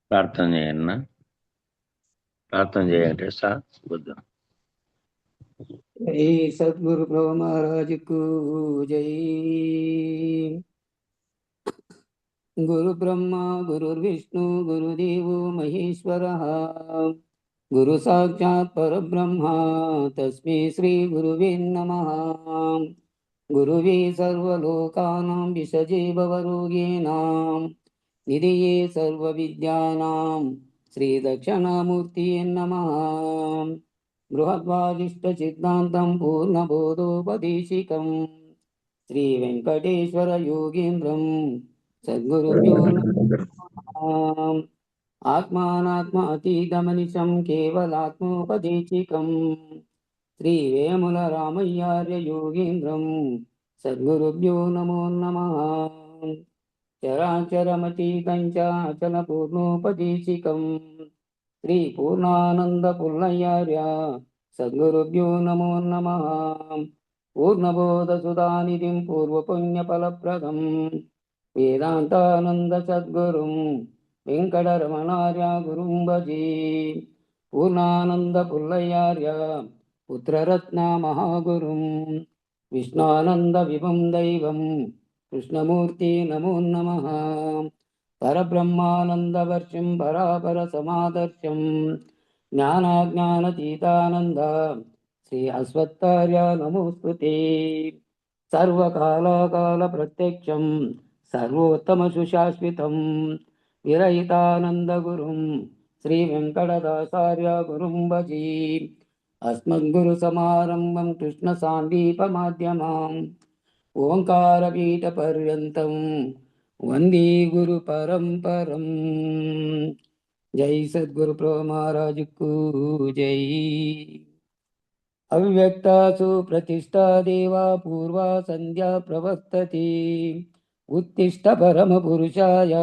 ప్రార్థన చేయన్న. ప్రార్థన చేయండి సార్. బుద్ధ जय सद्गुरु प्रभु महाराज को जय। गुरु ब्रह्मा गुरुर्विष्णु गुरुदेवो महेश्वरः गुरु साक्षात् परब्रह्म तस्मै श्री गुरुवे नमः। गुरुवे सर्वलोकानां विषजे भवरोगिणां निधये सर्वविद्यानां श्रीदक्षिणामूर्तये नमः। बृहद्वादिष्टसिद्धान्तं पूर्णबोधोपदेशिकं श्रीवेङ्कटेश्वर योगीन्द्रं सद्गुरुभ्यो नमः। आत्मानात्म अतीतमनिशं केवलात्मोपदेशिकं श्रीवेमुलरामय्यार्य योगीन्द्रं सद्गुरुभ्यो नमो नमः। चराचरमतीतं च अचलपूर्णोपदेशिकं श्रीपूर्णानन्दपुल्लयार्य सद्गुरुभ्यो नमो नमः। पूर्णबोधसुधानिधिं पूर्वपुण्यफलप्रदं वेदान्तानन्द सद्गुरुं वेङ्कटरमणार्य गुरुं भजे। पूर्णानन्दपुल्लयार्य पुत्ररत्न महागुरुं विष्णानन्दविभुं दैवं कृष्णमूर्ति नमो नमः। परब्रह्मानन्दवर्षं परापरसमादर्शं ज्ञानाज्ञानतीतानन्द श्री अश्वत्थार्य नमोस्तुते। सर्वकालकालप्रत्यक्षं सर्वोत्तमसुशाश्वितं विरहितानन्दगुरुं श्रीवेङ्कटदासार्य गुरुं भजे। अस्मद्गुरुसमारम्भं कृष्णसान्दीपमाध्यमाम् ओङ्कारपीठपर्यन्तं वन्दे गुरुपरम्परम्। जय सद्गुरु प्रभु महाराज को जय। अव्यक्तासु प्रतिष्ठा देवा पूर्वा संध्या प्रवर्तते उत्तिष्ठ परमपुरुषाय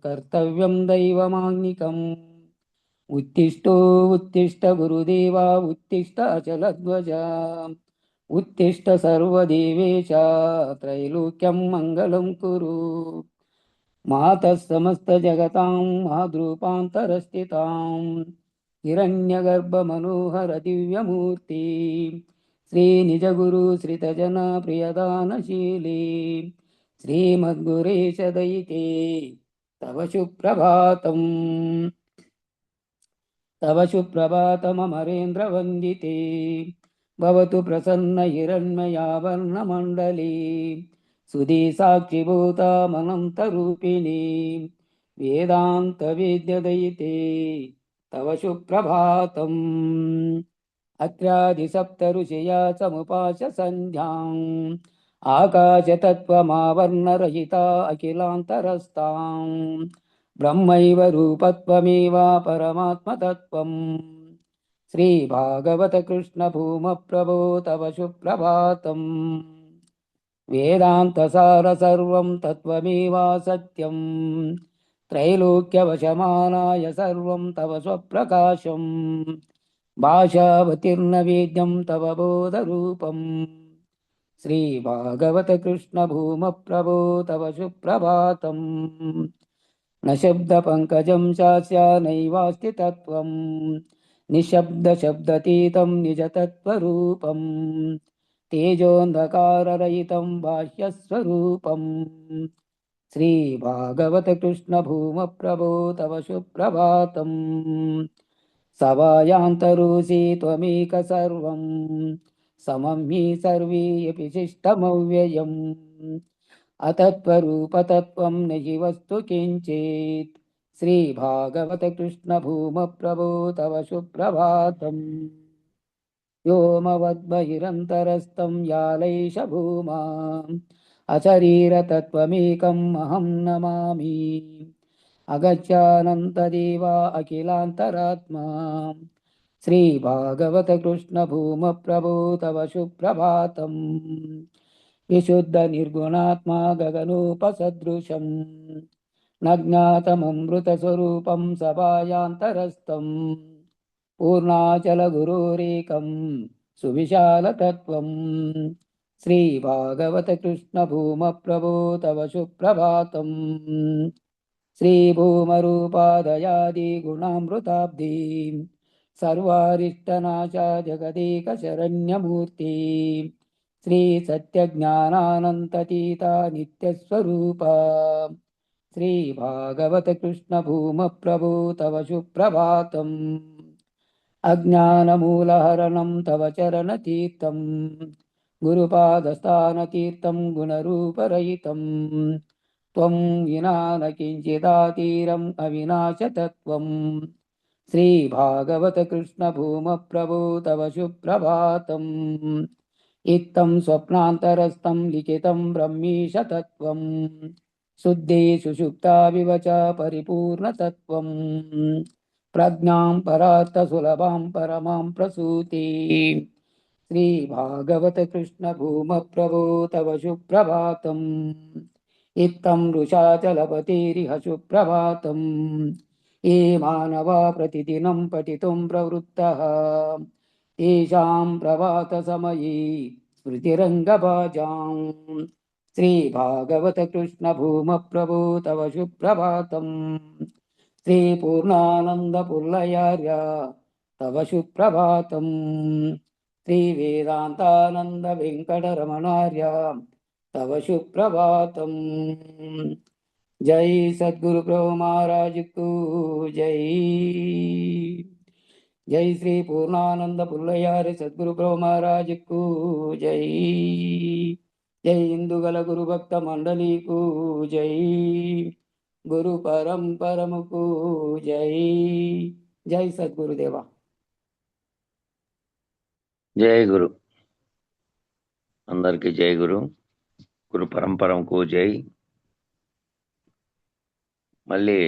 कर्तव्यं दैवमान्निकम्। उत्तिष्ठो उत्तिष्ठ गुरुदेवा उत्तिष्ठ अचलध्वजा उत्तिष्ठ सर्वदेवेश त्रैलोक्यं मङ्गलं कुरु। मातः समस्तजगतां मातृरूपान्तरस्थितां हिरण्यगर्भमनोहर दिव्यमूर्ति श्रीनिजगुरु श्रितजन प्रियदानशीली श्रीमद्गुरेश दयिते तव सुप्रभातम्। तव सुप्रभातमरेन्द्रवन्दिते भवतु प्रसन्न हिरण्मयावर्णमण्डली सुधी साक्षिभूतामनन्तरूपिणी वेदान्तवेद्यदयिते तव सुप्रभातम्। अत्रादिसप्तऋषया समुपास्य सन्ध्याम् आकाशतत्त्वमावर्णरहिता अखिलान्तरस्ताम् ब्रह्मैव रूपत्वमेव परमात्मतत्त्वम्। श्रीभागवत कृष्ण भूम प्रभो तव सुप्रभातम्। वेदान्तसार सर्वं तत्त्वमेव सत्यम् त्रैलोक्यवशमानाय सर्वं तव स्वप्रकाशम् भाषावतीर्न वेद्यं तव बोधरूपम्। श्रीभागवत कृष्ण भूम प्रभो तव सुप्रभातम्। न शब्दपङ्कजं शास्य नैवास्ति तत्त्वं निःशब्दशब्दतीतं निजतत्त्वरूपम् तेजोऽन्धकाररहितं बाह्यस्वरूपम्। श्रीभागवत कृष्ण भूम प्रभो तव सुप्रभातम्। सभायान्तरोषि त्वमेक सर्वं समं हि सर्वे अपि शिष्टमव्ययम् अतत्त्वरूपतत्त्वं न हि वस्तु किञ्चित्। श्रीभागवत कृष्ण भूम प्रभो तव सुप्रभातम्। व्योमवद्बहिरन्तरस्तं यालैष भूमा अशरीरतत्त्वमेकम् अहं नमामि। अगच्छानन्तदेवा अखिलान्तरात्मा श्रीभागवत कृष्ण भूम प्रभो तव सुप्रभातम्। विशुद्धनिर्गुणात्मा गगनोपसदृशम् न ज्ञातममृतस्वरूपं सभायान्तरस्थम् पूर्णाचलगुरोरेकं सुविशालतत्त्वम्। श्रीभागवत कृष्ण भूम प्रभो तव सुप्रभातम्। श्रीभूमरूपादयादिगुणामृताब्धिं सर्वारिष्टनाशा जगदेकशरण्यमूर्ति श्रीसत्यज्ञानानन्ततीता नित्यस्वरूपा श्रीभागवतकृष्णभूमप्रभो तव सुप्रभातम् अज्ञानमूलहरणं तव चरणतीर्थं गुरुपादस्थानतीर्थं गुणरूपरहितं त्वं विना न किञ्चिदातीरम् अविनाशतत्त्वं श्रीभागवतकृष्णभूमप्रभो तव सुप्रभातम् इत्थं स्वप्नान्तरस्थं लिखितं ब्रह्मीशतत्त्वं शुद्धे सुषुप्ताविव च परिपूर्णतत्त्वं प्रज्ञां परार्थसुलभां परमां प्रसूतिं श्रीभागवतकृष्णभूमप्रभो तव सुप्रभातम् इत्थं रुषाचलपतिरिह सुप्रभातम् ये मानवा प्रतिदिनं पठितुं प्रवृत्तः तेषां प्रभातसमये स्मृतिरङ्गभाजां श्रीभागवतकृष्णभूमप्रभो तव सुप्रभातम् श्रीपूर्णानन्दपुर्लयार्य तव सुप्रभातम् श्रीवेदान्तानन्दवेङ्कटरमणार्य तव सुप्रभातम् जय सद्गुरु प्रभु महाराज को जय। जय श्री पूर्णानंद पुल्लयार्य सद्गुरु प्रभु महाराज को जय। जय हिंदुगल गुरु भक्त मंडली को जय। गुरु परम को जय। जय सद्गुरुदेवा। జై గురు. అందరికీ జై గురు. గురు పరంపరంకు జై. మళ్ళీ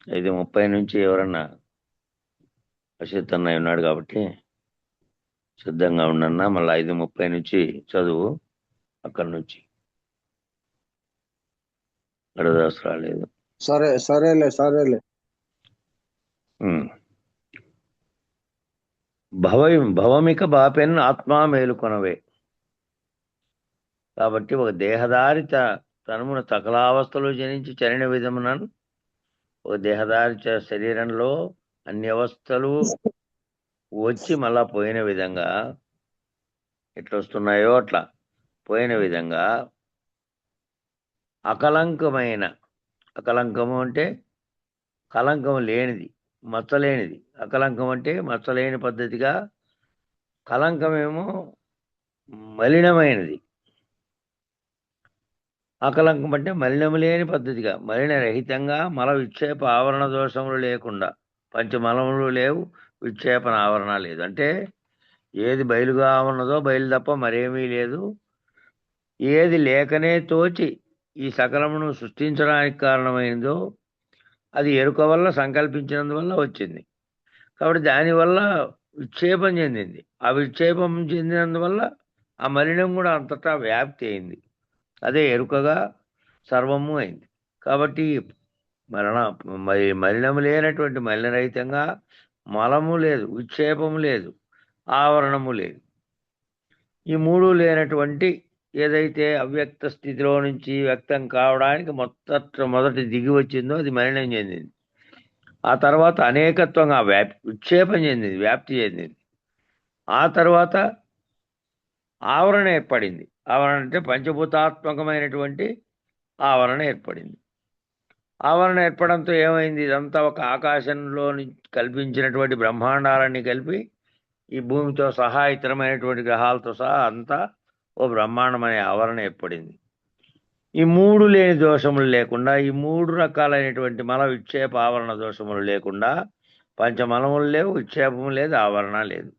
5:30 నుంచి ఎవరన్నా అశిత్ అన్నయ్య ఉన్నాడు కాబట్టి సిద్ధంగా ఉండన్నా. మళ్ళీ 5:30 నుంచి చదువు. అక్కడి నుంచి గడదాసు రాలేదు. సరేలే భవమిక బాపెన్ ఆత్మా మేలుకొనవే. కాబట్టి ఒక దేహదారి తనమున సకలావస్థలు జనించి చరిణ విధమునను ఒక దేహదారి శరీరంలో అన్ని అవస్థలు వచ్చి మళ్ళా పోయిన విధంగా ఎట్లా వస్తున్నాయో అట్లా పోయిన విధంగా అకలంకము అంటే కలంకం లేనిది, మచ్చలేనిది. అకలంకం అంటే మచ్చలేని పద్ధతిగా, కలంకమేమో మలినమైనది. అకలంకం అంటే మలినము లేని పద్ధతిగా, మలిన రహితంగా, మల విక్షేప ఆవరణ దోషములు లేకుండా. పంచమలములు లేవు, విక్షేపణ ఆవరణ లేదు. అంటే ఏది బయలుగా ఉన్నదో బయలు తప్ప మరేమీ లేదు. ఏది లేకనే తోచి ఈ సకలమును సృష్టించడానికి కారణమైందో అది ఎరుక వల్ల సంకల్పించినందువల్ల వచ్చింది. కాబట్టి దానివల్ల విక్షేపం చెందింది. ఆ విక్షేపం చెందినందువల్ల ఆ మలినం కూడా అంతటా వ్యాప్తి అయింది. అదే ఎరుకగా సర్వము అయింది. కాబట్టి మలినము లేనటువంటి మలినరహితంగా మలము లేదు, విక్షేపము లేదు, ఆవరణము లేదు. ఈ మూడు లేనటువంటి ఏదైతే అవ్యక్త స్థితిలో నుంచి వ్యక్తం కావడానికి మొదటి దిగి వచ్చిందో అది మలినం చెందింది. ఆ తర్వాత అనేకత్వంగా విక్షేపం చెందింది, వ్యాప్తి చెందింది. ఆ తర్వాత ఆవరణ ఏర్పడింది. ఆవరణ అంటే పంచభూతాత్మకమైనటువంటి ఆవరణ ఏర్పడింది. ఆవరణ ఏర్పడంతో ఏమైంది? ఇదంతా ఒక ఆకాశంలో కల్పించినటువంటి బ్రహ్మాండాలన్నీ కలిపి ఈ భూమితో సహా ఇతరమైనటువంటి గ్రహాలతో సహా అంతా ఓ బ్రహ్మాండమనే ఆవరణ ఏర్పడింది. ఈ మూడు లేని దోషములు లేకుండా, ఈ మూడు రకాలైనటువంటి మల విక్షేప ఆవరణ దోషములు లేకుండా పంచమలములు లేవు, విక్షేపము లేదు, ఆవరణ లేదు.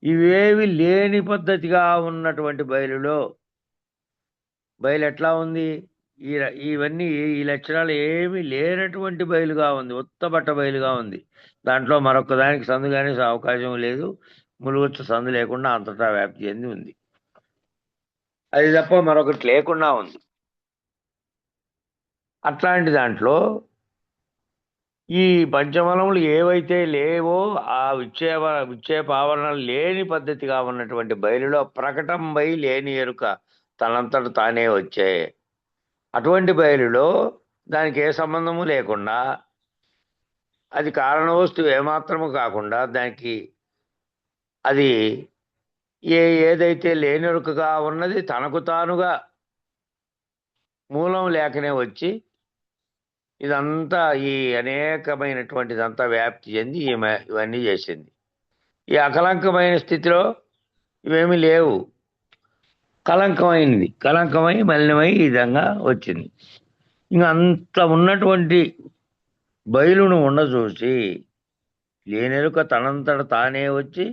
ఇవేవి లేని పద్ధతిగా ఉన్నటువంటి బయలులో బయలు ఎట్లా ఉంది? ఇవన్నీ ఈ లక్షణాలు ఏమీ లేనటువంటి బయలుగా ఉంది, ఉత్తబట్ట బయలుగా ఉంది. దాంట్లో మరొక దానికి సందు కానీ అవకాశం లేదు. ములుగుచ్చు సందు లేకుండా అంతటా వ్యాప్తి చెంది ఉంది. అది తప్ప మరొకటి లేకుండా ఉంది. అట్లాంటి దాంట్లో ఈ పంచమలములు ఏవైతే లేవో ఆ విక్షేప ఆవరణలు లేని పద్ధతిగా ఉన్నటువంటి బయలులో ప్రకటంబై లేని ఎరుక తనంతట తానే వచ్చాయి. అటువంటి బయలులో దానికి ఏ సంబంధము లేకుండా, అది కారణ వస్తువు ఏమాత్రము కాకుండా, దానికి అది ఏదైతే లేనెరుకగా ఉన్నది తనకు తానుగా మూలం లేకనే వచ్చి ఇదంతా ఈ అనేకమైనటువంటిదంతా వ్యాప్తి చెంది ఇవన్నీ చేసింది. ఈ అకలంకమైన స్థితిలో ఇవేమీ లేవు. కలంకమై మలినమై ఈ విధంగా వచ్చింది. ఇంకా అంత ఉన్నటువంటి బయలును ఉండచూసి లేనెరుక తనంతట తానే వచ్చి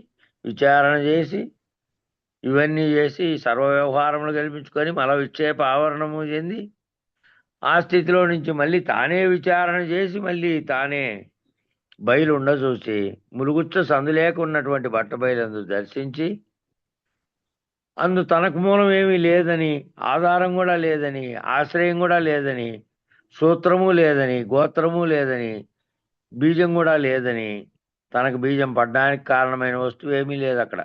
విచారణ చేసి ఇవన్నీ చేసి సర్వ వ్యవహారములు కల్పించుకొని మల విక్షేప ఆవరణము చెంది ఆ స్థితిలో నుంచి మళ్ళీ తానే విచారణ చేసి మళ్ళీ తానే బయలు ఉండచూసి ములుగుచ్చ సందు లేకున్నటువంటి బట్ట బయలందు దర్శించి అందు తనకు మూలం ఏమీ లేదని, ఆధారం కూడా లేదని, ఆశ్రయం కూడా లేదని, సూత్రము లేదని, గోత్రము లేదని, బీజం కూడా లేదని, తనకు బీజం పడ్డానికి కారణమైన వస్తువు ఏమీ లేదు అక్కడ.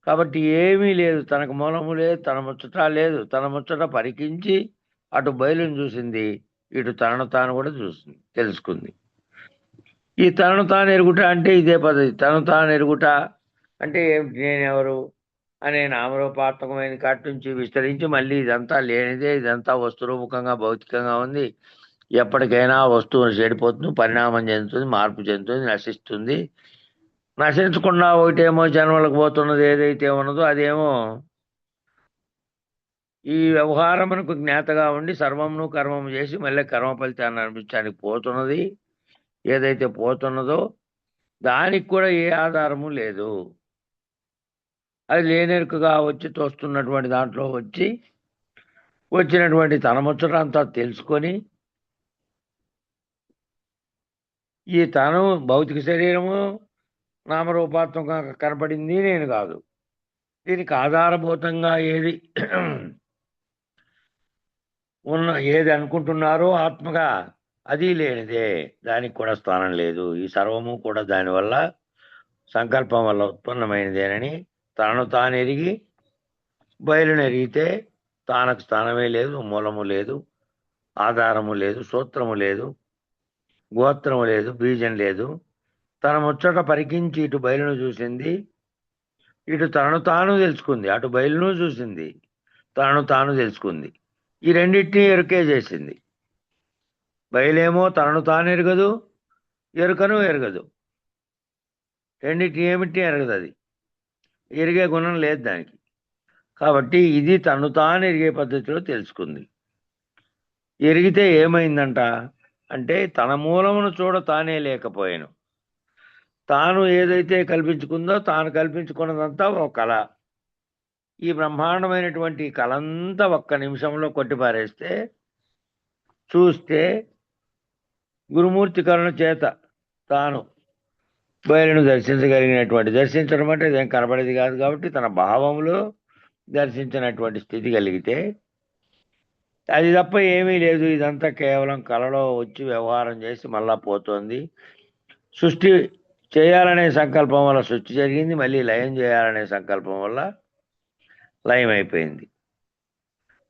కాబట్టి ఏమీ లేదు, తనకు మూలము లేదు, తన ముచ్చట లేదు. తన ముచ్చట పరికించి అటు బయలును చూసింది, ఇటు తనను తాను కూడా చూసింది, తెలుసుకుంది. ఈ తనను తాను ఎరుగుట అంటే ఇదే పద్ధతి. తనను తాను ఎరుగుట అంటే ఏమిటి, నేనెవరు అనే నామరూపాత్మకమైన కాటి నుంచి విస్తరించి మళ్ళీ ఇదంతా లేనిదే, ఇదంతా వస్తురూపకంగా భౌతికంగా ఉంది, ఎప్పటికైనా వస్తువు చెడిపోతుంది, పరిణామం చెందుతుంది, మార్పు చెందుతుంది, నశిస్తుంది. నశించకుండా ఒకటేమో జన్మలకు పోతున్నది ఏదైతే ఉన్నదో అదేమో ఈ వ్యవహారమునకు జ్ఞాతగా ఉండి సర్వమును కర్మము చేసి మళ్ళీ కర్మ ఫలితాన్ని అనిపించడానికి పోతున్నది. ఏదైతే పోతున్నదో దానికి కూడా ఏ ఆధారము లేదు. అది లేనెరుకగా వచ్చి తోస్తున్నటువంటి దాంట్లో వచ్చినటువంటి తన ముచ్చట అంతా తెలుసుకొని ఈ తను భౌతిక శరీరము నామరూపాత్మకంగా కనపడింది నేను కాదు, దీనికి ఆధారభూతంగా ఏది అనుకుంటున్నారో ఆత్మగా అది లేనిదే, దానికి కూడా స్థానం లేదు. ఈ సర్వము కూడా దానివల్ల సంకల్పం వల్ల ఉత్పన్నమైనదేనని తనను తాను ఎరిగి బయలును ఎరిగితే తానకు స్థానమే లేదు, మూలము లేదు, ఆధారము లేదు, సూత్రము లేదు, గోత్రము లేదు, బీజం లేదు. తన ముచ్చట పరికించి ఇటు బయలును చూసింది, ఇటు తనను తాను తెలుసుకుంది. అటు బయలును చూసింది, తనను తాను తెలుసుకుంది. ఈ రెండింటినీ ఎరుకే చేసింది. బయలేమో తనను తాను ఎరగదు, ఎరుకను ఎరగదు. రెండింటిని ఏమిటి ఎరగదు, అది ఎరిగే గుణం లేదు దానికి. కాబట్టి ఇది తను తాను ఎరిగే పద్ధతిలో తెలుసుకుంది. ఎరిగితే ఏమైందంట అంటే తన మూలమును చూడ తానే లేకపోయాను. తాను ఏదైతే కల్పించుకుందో తాను కల్పించుకున్నదంతా ఒక కళ. ఈ బ్రహ్మాండమైనటువంటి కళంతా ఒక్క నిమిషంలో కొట్టిపారేస్తే చూస్తే గురుమూర్తి కరుణ చేత తాను బయలును దర్శించడం అంటే ఇదేం కనబడేది కాదు కాబట్టి తన భావంలో దర్శించినటువంటి స్థితి కలిగితే అది తప్ప ఏమీ లేదు. ఇదంతా కేవలం కళలో వచ్చి వ్యవహారం చేసి మళ్ళా పోతుంది. సృష్టి చేయాలనే సంకల్పం వల్ల సృష్టి జరిగింది, మళ్ళీ లయం చేయాలనే సంకల్పం వల్ల లయం అయిపోయింది.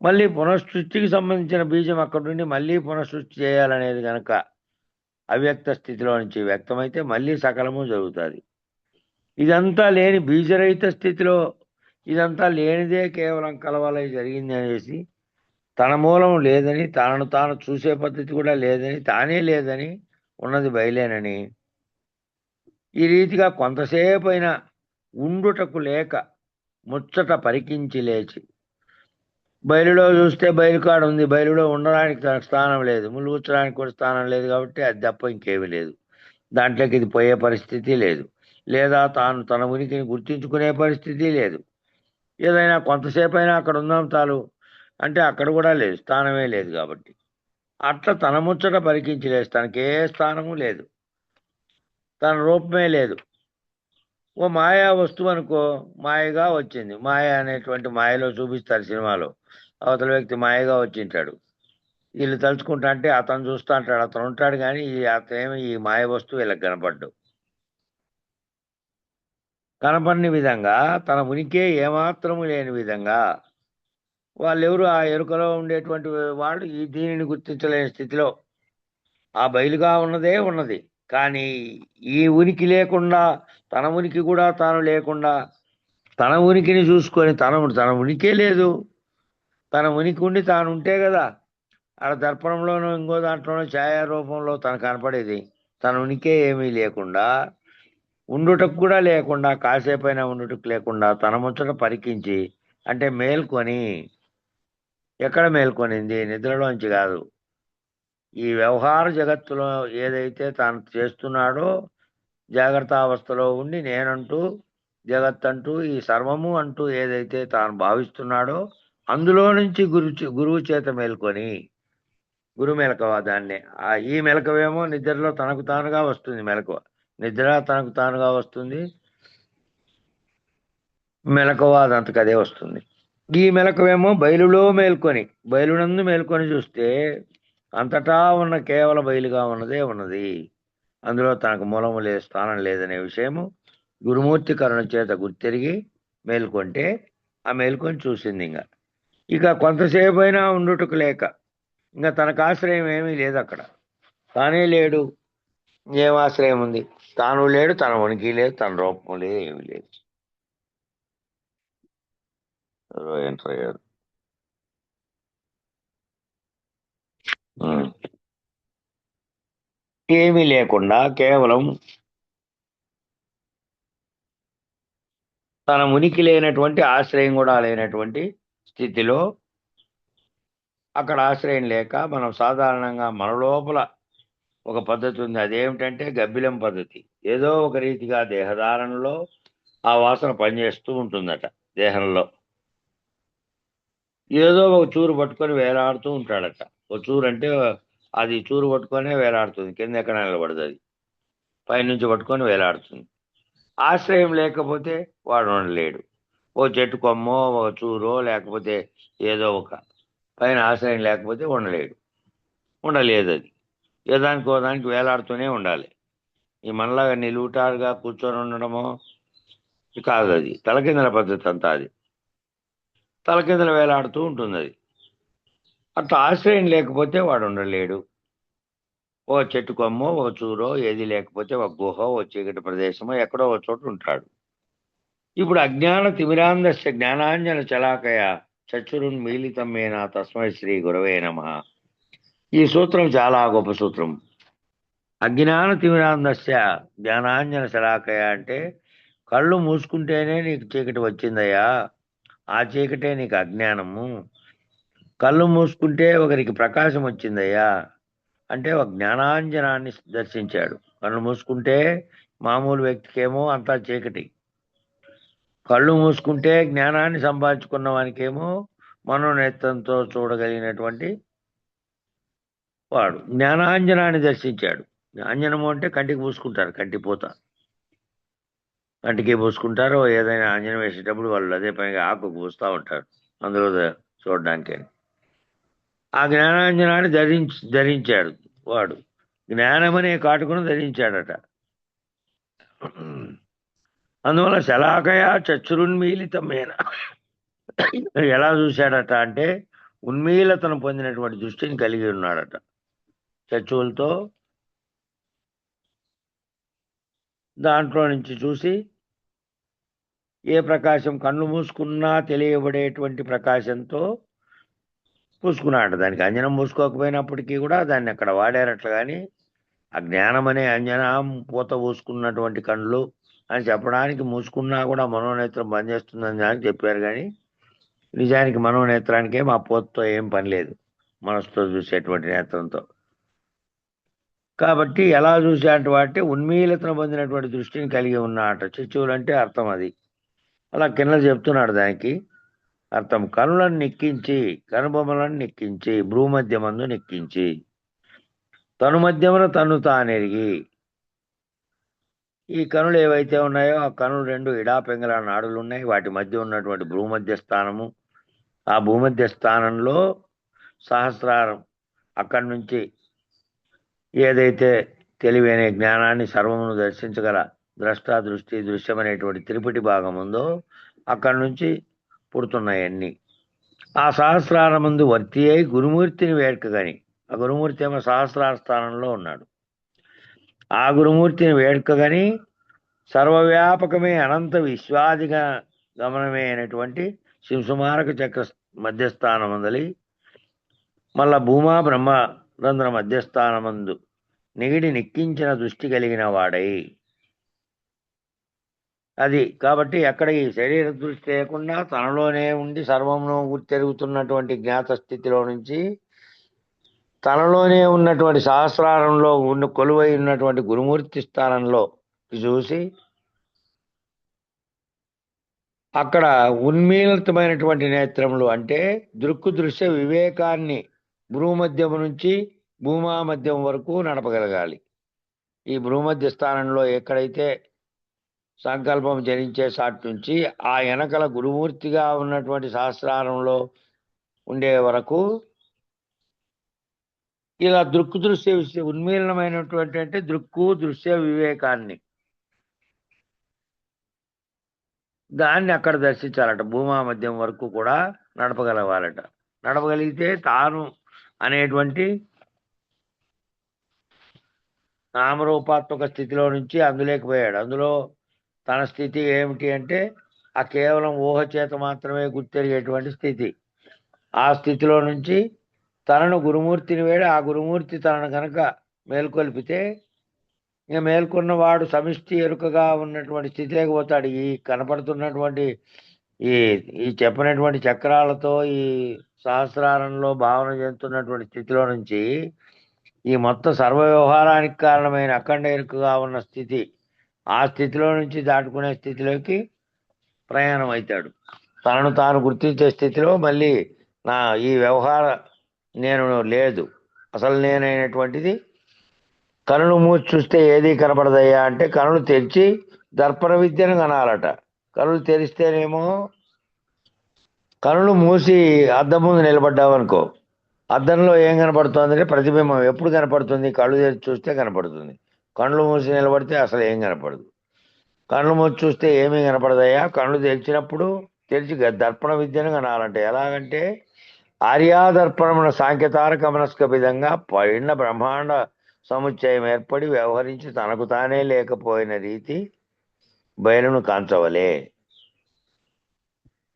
మళ్ళీ పునఃసృష్టికి సంబంధించిన బీజం అక్కడి నుండి మళ్ళీ పునఃసృష్టి చేయాలనేది కనుక అవ్యక్త స్థితిలో నుంచి వ్యక్తమైతే మళ్ళీ సకలము జరుగుతుంది. ఇదంతా లేని బీజరహిత స్థితిలో ఇదంతా లేనిదే కేవలం కలవలై జరిగింది అనేసి తన మూలం లేదని, తనను తాను చూసే పద్ధతి కూడా లేదని, తానే లేదని, ఉన్నది బయలేనని ఈ రీతిగా కొంతసేపు అయినా ఉండుటకు లేక ముచ్చట పరికించి లేచి బయలులో చూస్తే బయలుకాడు ఉంది, బయలులో ఉండడానికి స్థానం లేదు, ములుగుచ్చడానికి కూడా స్థానం లేదు కాబట్టి అది తప్ప ఇంకేమీ లేదు. దాంట్లోకి ఇది పోయే పరిస్థితి లేదు, లేదా తాను తన ఉనికిని గుర్తించుకునే పరిస్థితి లేదు. ఏదైనా కొంతసేపు అయినా అక్కడ ఉందాం తాలు అంటే అక్కడ కూడా లేదు, స్థానమే లేదు. కాబట్టి అట్లా తన ముచ్చట పరికించి లేదు, తనకే స్థానము లేదు, తన రూపమే లేదు. ఓ మాయా వస్తువు అనుకో, మాయగా వచ్చింది. మాయ అనేటువంటి మాయలో చూపిస్తారు సినిమాలో, అవతల వ్యక్తి మాయగా వచ్చింటాడు, వీళ్ళు తలుచుకుంటా అంటే అతను చూస్తూ అంటాడు, అతను ఉంటాడు కానీ అతనేమి ఈ మాయ వస్తువు వీళ్ళకి కనపడ్డు. కనపడిన విధంగా తన ఉనికి ఏమాత్రము లేని విధంగా వాళ్ళెవరు ఆ ఎరుకలో ఉండేటువంటి వాళ్ళు ఈ దీనిని గుర్తించలేని స్థితిలో ఆ బయలుగా ఉన్నదే ఉన్నది. కానీ ఈ ఉనికి లేకుండా తన ఉనికి కూడా తాను లేకుండా తన ఉనికిని చూసుకొని తన ఉనికే లేదు. తన ఉనికి ఉండి తాను ఉంటే కదా ఆడ దర్పణంలోనూ ఇంకో దాంట్లోనూ ఛాయా రూపంలో తను కనపడేది. తన ఉనికే ఏమీ లేకుండా ఉండుటకు కూడా లేకుండా కాసేపైనా ఉండుటకు లేకుండా తన ముచ్చట పరికించి అంటే మేల్కొని ఎక్కడ మేల్కొనింది నిద్రలోంచి కాదు. ఈ వ్యవహార జగత్తులో ఏదైతే తాను చేస్తున్నాడో జాగ్రత్త అవస్థలో ఉండి నేనంటూ జగత్తంటూ ఈ సర్వము అంటూ ఏదైతే తాను భావిస్తున్నాడో అందులో నుంచి గురువు చేత మేల్కొని గురు మెలకువ దాన్నే ఈ మెలకువేమో నిద్రలో తనకు తానుగా వస్తుంది. మెలకువ నిద్ర తనకు తానుగా వస్తుంది. మెలకువ అదంతకు అదే వస్తుంది. ఈ మెలకువేమో బయలులో మేల్కొని బయలునందు మేల్కొని చూస్తే అంతటా ఉన్న కేవల బయలుగా ఉన్నదే ఉన్నది. అందులో తనకు మూలము లేదు, స్థానం లేదనే విషయము గురుమూర్తి కరుణ చేత గుర్తెరిగి మేల్కొంటే ఆ మేల్కొని చూసింది. ఇక కొంతసేపు అయినా ఉండుటకు లేక ఇంకా తనకు ఆశ్రయం ఏమీ లేదు. అక్కడ తానే లేడు, ఏం ఆశ్రయం ఉంది? తాను లేడు, తన ఉనికి లేదు, తన రూపం లేదు, ఏమీ లేదు. ఎంటర్ అయ్యారు. ఏమీ లేకుండా కేవలం తన ఉనికి లేనటువంటి ఆశ్రయం కూడా లేనటువంటి స్థితిలో అక్కడ ఆశ్రయం లేక మనం సాధారణంగా మన లోపల ఒక పద్ధతి ఉంది. అదేమిటంటే గబ్బిలం పద్ధతి. ఏదో ఒక రీతిగా దేహధారణలో ఆ వాసన పనిచేస్తూ ఉంటుందట. దేహంలో ఏదో ఒక చూరు పట్టుకొని వేలాడుతూ ఉంటాడట. ఒక చూరు అంటే అది చూరు పట్టుకొనే వేలాడుతుంది, కింద ఎక్కడ నిలబడదు, అది పైనుంచి పట్టుకొని వేలాడుతుంది. ఆశ్రయం లేకపోతే వాడు ఉండలేడు. ఓ చెట్టు కొమ్మో ఒక చూరో లేకపోతే ఏదో ఒక పైన ఆశ్రయం లేకపోతే ఉండలేదు. అది ఏదానికో దానికి వేలాడుతూనే ఉండాలి. ఈ మనలాగా నిలువుటారుగా కూర్చొని ఉండడమో కాదు. అది తలకిందల పద్ధతి అంతా. అది తలకిందల వేలాడుతూ ఉంటుంది. అది అట్లా ఆశ్రయం లేకపోతే వాడు ఉండలేడు. ఓ చెట్టు కొమ్మో ఒక చూరో ఏది లేకపోతే ఒక గుహో ఓ చీకటి ప్రదేశమో ఎక్కడో ఒక చోట ఉంటాడు. ఇప్పుడు అజ్ఞాన తిమిరాంధస్య జ్ఞానాంజన చలాకయ చక్షురున్మీలితమేన తస్మై శ్రీ గురవే నమః. ఈ సూత్రం చాలా గొప్ప సూత్రం. అజ్ఞాన తిమిరాంధస్య జ్ఞానాంజన శలాకయ అంటే కళ్ళు మూసుకుంటేనే నీకు చీకటి వచ్చిందయ్యా, ఆ చీకటే నీకు అజ్ఞానము. కళ్ళు మూసుకుంటే ఒకరికి ప్రకాశం వచ్చిందయ్యా అంటే ఒక జ్ఞానాంజనాన్ని దర్శించాడు. కళ్ళు మూసుకుంటే మామూలు వ్యక్తికేమో అంతా చీకటి. కళ్ళు మూసుకుంటే జ్ఞానాన్ని సంపాదించుకున్న వానికేమో మనోనేత్రంతో చూడగలిగినటువంటి వాడు జ్ఞానాంజనాన్ని దర్శించాడు. అంజనము అంటే కంటికి పూసుకుంటారు, కంటిపోత కంటికి పూసుకుంటారు. ఏదైనా అంజనం వేసేటప్పుడు వాళ్ళు అదే పైగా ఆకు పూస్తూ ఉంటారు అందులో చూడడానికి. ఆ జ్ఞానాంజనాన్ని ధరించాడు వాడు. జ్ఞానమనే కాటుకును ధరించాడట. అందువల్ల శలాకయ చక్షురున్మీలితమైన ఎలా చూశాడట అంటే ఉన్మీలతను పొందినటువంటి దృష్టిని కలిగి ఉన్నాడట. చక్షువులతో దాంట్లో నుంచి చూసి ఏ ప్రకాశం కళ్ళు మూసుకున్నా తెలియబడేటువంటి ప్రకాశంతో పూసుకున్నాడు. దానికి అంజనం పూసుకోకపోయినప్పటికీ కూడా దాన్ని అక్కడ వాడారట్లు. కానీ ఆ జ్ఞానం అనే అంజనం పూత పూసుకున్నటువంటి కళ్ళు అని చెప్పడానికి మూసుకున్నా కూడా మనోనేత్రం పనిచేస్తుందని దానికి చెప్పారు. కానీ నిజానికి మనోనేత్రానికే మా పూతతో ఏం పని లేదు, మనసుతో చూసేటువంటి నేత్రంతో. కాబట్టి ఎలా చూసేటువంటి వాటి ఉన్మీలతను పొందినటువంటి దృష్టిని కలిగి ఉన్నాడట. చిచ్చువులు అంటే అర్థం అది. అలా కింద చెప్తున్నాడు దానికి అర్థం. కనులను నెక్కించి కనుబొమ్మలను నెక్కించి భ్రూమధ్యమందు నెక్కించి తను మధ్యమున తను తానెరిగి. ఈ కనులు ఏవైతే ఉన్నాయో ఆ కనులు రెండు ఇడాపెంగళ నాడులు ఉన్నాయి. వాటి మధ్య ఉన్నటువంటి భూమధ్య స్థానము, ఆ భూమధ్య స్థానంలో సహస్రారం, అక్కడి నుంచి ఏదైతే తెలివైన జ్ఞానాన్ని సర్వమును దర్శించగల ద్రష్ట దృష్టి దృశ్యం అనేటువంటి త్రిపుటి భాగం ఉందో అక్కడి నుంచి పుడుతున్నాయి అన్నీ. ఆ సహస్రారమందు వర్తి అయి గురుమూర్తిని వేడుకగని, ఆ గురుమూర్తి ఏమో సహస్రార స్థానంలో ఉన్నాడు. ఆ గురుమూర్తిని వేడుకగని సర్వవ్యాపకమే అనంత విశ్వాదిగా గమనమే అయినటువంటి శింసుమారక చక్ర మధ్యస్థానమందలి మళ్ళా భూమా బ్రహ్మ రంధ్ర మధ్యస్థానమందు నిగిడి నిక్కించిన దృష్టి కలిగిన వాడై, అది కాబట్టి ఎక్కడ ఈ శరీర దృష్టి లేకుండా తనలోనే ఉండి సర్వమును గుర్తెరుగుతున్నటువంటి జ్ఞాత స్థితిలో నుంచి తనలోనే ఉన్నటువంటి సహస్రారంలో ఉన్న కొలువై ఉన్నటువంటి గురుమూర్తి స్థానంలో చూసి అక్కడ ఉన్మీలితమైనటువంటి నేత్రములు అంటే దృక్కు దృశ్య వివేకాన్ని భూమధ్యము నుంచి భూమా మధ్యం వరకు నడపగలగాలి. ఈ భూమధ్య స్థానంలో ఎక్కడైతే సంకల్పం జనించే సాటి నుంచి ఆ వెనకల గురుమూర్తిగా ఉన్నటువంటి సహస్రారంలో ఉండే వరకు ఇలా దృక్కు దృశ్య ఉన్మీలనమైనటువంటి అంటే దృక్కు దృశ్య వివేకాన్ని దాన్ని అక్కడ దర్శించాలట. భూమా మధ్యం వరకు కూడా నడపగలగాలట. నడపగలిగితే తాను అనేటువంటి నామరూపాత్మక స్థితిలో నుంచి అందులోకి పోయాడు. అందులో తన స్థితి ఏమిటి అంటే ఆ కేవలం ఊహ చేత మాత్రమే గుర్తెరిగేటువంటి స్థితి. ఆ స్థితిలో నుంచి తనను గురుమూర్తిని వేడి ఆ గురుమూర్తి తనను కనుక మేల్కొల్పితే ఇక మేల్కొన్నవాడు సమిష్టి ఎరుకగా ఉన్నటువంటి స్థితిలోకి పోతాడు. ఈ కనపడుతున్నటువంటి ఈ ఈ చెప్పినటువంటి చక్రాలతో ఈ సహస్రారంలో భావన చెందుతున్నటువంటి స్థితిలో నుంచి ఈ మొత్తం సర్వ వ్యవహారానికి కారణమైన అఖండ ఎరుకగా ఉన్న స్థితి, ఆ స్థితిలో నుంచి దాటుకునే స్థితిలోకి ప్రయాణం అవుతాడు. తనను తాను గుర్తించే స్థితిలో మళ్ళీ నా ఈ వ్యవహార నేను లేదు, అసలు నేనైనటువంటిది కనులు మూసి చూస్తే ఏది కనపడదయ్యా అంటే కనులు తెరిచి దర్పణ విద్యను కనాలట. కనులు తెరిస్తేనేమో కనులు మూసి అద్దం ముందు నిలబడ్డావనుకో, అద్దంలో ఏం కనపడుతుంది అంటే ప్రతిబింబం. ఎప్పుడు కనపడుతుంది? కళ్ళు తెరిచి చూస్తే కనపడుతుంది. కళ్ళు మూసి నిలబడితే అసలు ఏం కనపడదు. కళ్ళు మూసి చూస్తే ఏమీ కనపడదయ్యా, కళ్ళు తెరిచినప్పుడు తెరిచి దర్పణ విద్యను కనాలంటే ఎలాగంటే ఆర్యాదర్పణమున సాంఖ్యతారక మనస్క విధంగా పడిన బ్రహ్మాండ సముచ్చయం ఏర్పడి వ్యవహరించి తనకు తానే లేకపోయిన రీతి బయలును కాంచవలే.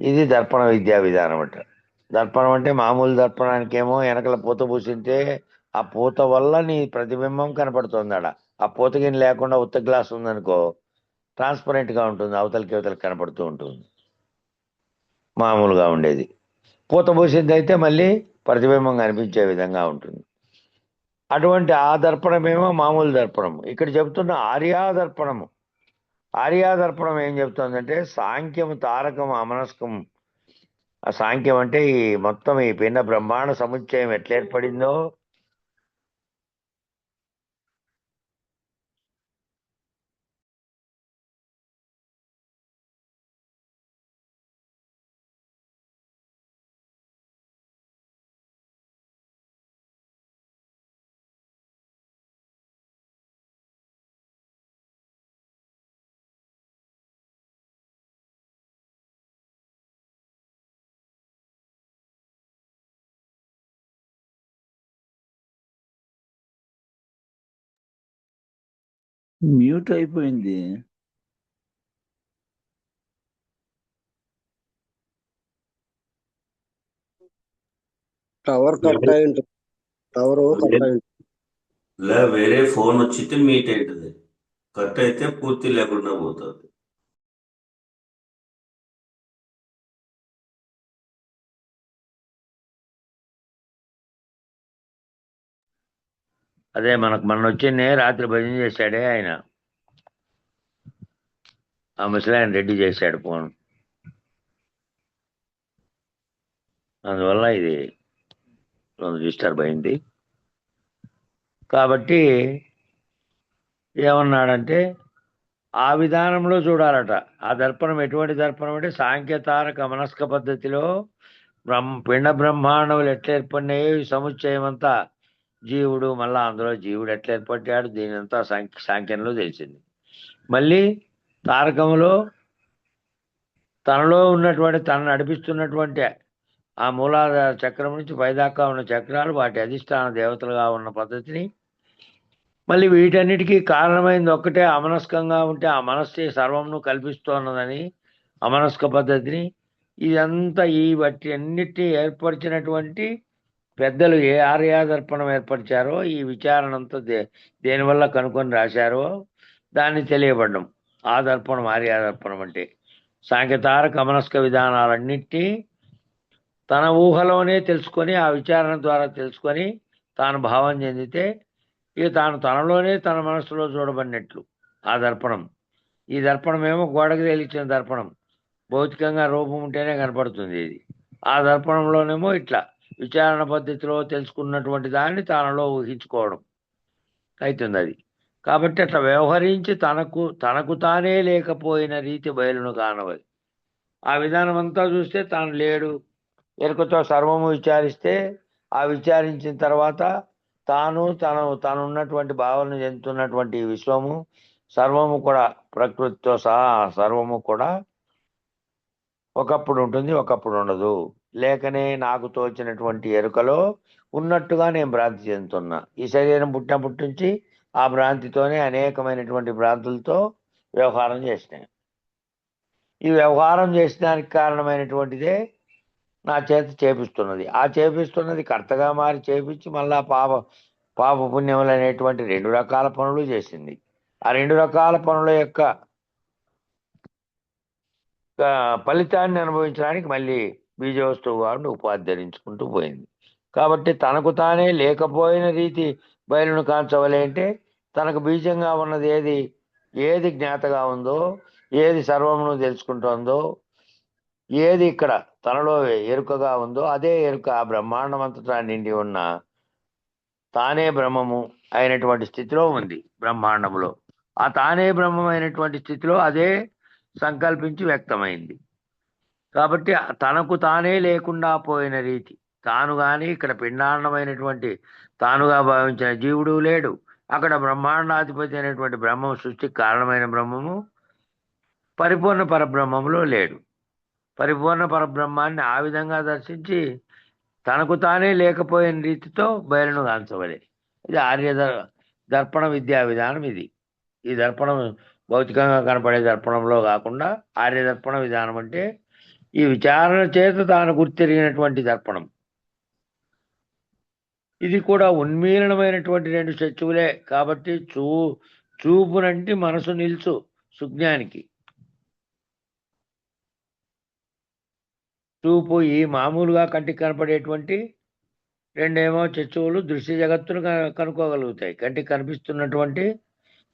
ఇది దర్పణ విద్యా విధానం అంట. దర్పణం అంటే మామూలు దర్పణానికేమో వెనకల పూత పూసింటే ఆ పూత వల్ల నీ ప్రతిబింబం కనపడుతుందాడ. ఆ పూతగిని లేకుండా ఉత్త గ్లాస్ ఉందనుకో ట్రాన్స్పరెంట్ గా ఉంటుంది, అవతలకి అవతలకి కనపడుతూ ఉంటుంది మామూలుగా ఉండేది. పూత పూసింది అయితే మళ్ళీ ప్రతిబింబం కనిపించే విధంగా ఉంటుంది. అటువంటి ఆ దర్పణమేమో మామూలు దర్పణం. ఇక్కడ చెబుతున్న ఆర్యాదర్పణము. ఆర్యాదర్పణం ఏం చెప్తుందంటే సాంఖ్యము తారకం అమనస్కం. ఆ సాంఖ్యం అంటే ఈ మొత్తం ఈ పిండ బ్రహ్మాండ సముచ్చయం ఎట్లా ఏర్పడిందో మ్యూట్ అయిపోయింది. టవర్ కట్ అయి ఉంటుంది. టవర్ కట్ అయి ఉంటుంది. వేరే ఫోన్ వచ్చితే మీట్ అవుతుంది, కట్ అయితే పూర్తి లేకుండా పోతుంది. అదే మనకు మొన్న వచ్చిందే రాత్రి భజన చేశాడే ఆయన, ఆ ముసలాయన రెడ్డి చేశాడు ఫోన్. అందువల్ల ఇది డిస్టర్బ్ అయింది. కాబట్టి ఏమన్నాడంటే ఆ విధానంలో చూడాలట. ఆ దర్పణం ఎటువంటి దర్పణం అంటే సాంఖ్యతారక మనస్క పద్ధతిలో పిండ బ్రహ్మాండములు ఎట్లా ఏర్పడినాయో ఈ సముచ్చయం అంతా జీవుడు, మళ్ళా అందులో జీవుడు ఎట్లా ఏర్పడ్డాడు దీని అంతా సాంఖ్యంలో తెలిసింది. మళ్ళీ తారకములో తనలో ఉన్నటువంటి తను నడిపిస్తున్నటువంటి ఆ మూలాధార చక్రం నుంచి పైదాకా ఉన్న చక్రాలు వాటి అధిష్టాన దేవతలుగా ఉన్న పద్ధతిని, మళ్ళీ వీటన్నిటికీ కారణమైంది ఒక్కటే అమనస్కంగా ఉంటే ఆ మనస్సే సర్వంను కల్పిస్తున్నదని అమనస్క పద్ధతిని, ఇదంతా ఈ వాటి అన్నిటినీ ఏర్పరిచినటువంటి పెద్దలు ఏ ఆర్యాదర్పణం ఏర్పరిచారో, ఈ విచారణ అంతా దేనివల్ల కనుక్కొని రాశారో దాన్ని తెలియబడ్డం. ఆ దర్పణం ఆర్యాదర్పణం అంటే సాంఖ్యతారక అమనస్క విధానాలన్నింటినీ తన ఊహలోనే తెలుసుకొని, ఆ విచారణ ద్వారా తెలుసుకొని తాను భావం చెందితే ఇక తాను తనలోనే తన మనస్సులో చూడబడినట్లు ఆ దర్పణం. ఈ దర్పణం ఏమో గోడకు తేలిచ్చిన దర్పణం, భౌతికంగా రూపం ఉంటేనే కనపడుతుంది ఇది. ఆ దర్పణంలోనేమో ఇట్లా విచారణ పద్ధతిలో తెలుసుకున్నటువంటి దాన్ని తనలో ఊహించుకోవడం అవుతుంది అది. కాబట్టి అట్లా వ్యవహరించి తనకు తానే లేకపోయిన రీతి బయలును కానవది. ఆ విధానం అంతా చూస్తే తాను లేడు, ఎరుకతో సర్వము విచారిస్తే ఆ విచారించిన తర్వాత తనున్నటువంటి భావన చెందుతున్నటువంటి విశ్వము సర్వము కూడా, ప్రకృతితో సహా సర్వము కూడా ఒకప్పుడు ఉంటుంది, ఒకప్పుడు ఉండదు. లేకనే నాకు తోచినటువంటి ఎరుకలో ఉన్నట్టుగా నేను భ్రాంతి చెందుతున్నా. ఈ శరీరం పుట్టినప్పటి నుంచి ఆ భ్రాంతితోనే అనేకమైనటువంటి భ్రాంతులతో వ్యవహారం చేసినాను. ఈ వ్యవహారం చేసడానికి కారణమైనటువంటిదే నా చేత చేపిస్తున్నది. ఆ చేపిస్తున్నది కర్తగా మారి చేపించి మళ్ళా పాప పుణ్యములు అనేటువంటి 2 రకాల పనులు చేసింది. ఆ 2 రకాల పనుల యొక్క ఫలితాన్ని అనుభవించడానికి మళ్ళీ బీజవస్తువు వారిని ఉపాధరించుకుంటూ పోయింది. కాబట్టి తనకు తానే లేకపోయిన రీతి బయలును కాంచవలే అంటే తనకు బీజంగా ఉన్నది ఏది జ్ఞాతగా ఉందో, ఏది సర్వమును తెలుసుకుంటోందో, ఏది ఇక్కడ తనలో ఎరుకగా ఉందో అదే ఎరుక ఆ బ్రహ్మాండం అంతటా నిండి ఉన్న తానే బ్రహ్మము అయినటువంటి స్థితిలో ఉంది. బ్రహ్మాండములో ఆ తానే బ్రహ్మం అయినటువంటి స్థితిలో అదే సంకల్పించి వ్యక్తమైంది. కాబట్టి తనకు తానే లేకుండా పోయిన రీతి తాను కానీ ఇక్కడ పిండాండమైనటువంటి తానుగా భావించిన జీవుడు లేడు. అక్కడ బ్రహ్మాండాధిపతి అయినటువంటి బ్రహ్మం, సృష్టికి కారణమైన బ్రహ్మము పరిపూర్ణ పరబ్రహ్మములో లేడు. పరిపూర్ణ పరబ్రహ్మాన్ని ఆ విధంగా దర్శించి తనకు తానే లేకపోయిన రీతితో బయలును గాంచవలే. ఇది దర్పణ విద్యా విధానం. ఈ దర్పణం భౌతికంగా కనపడే దర్పణంలో కాకుండా ఆర్యదర్పణ విధానం అంటే ఈ విచారణ చేత తాను గుర్తెరిగినటువంటి దర్పణం. ఇది కూడా ఉన్మీలనమైనటువంటి 2 చచ్చువులే. కాబట్టి చూపునంటి మనసు నిల్చు సుజ్ఞానికి. చూపు ఈ మామూలుగా కంటికి కనపడేటువంటి 2 చచ్చువులు దృశ్య జగత్తును కనుక్కోగలుగుతాయి, కంటికి కనిపిస్తున్నటువంటి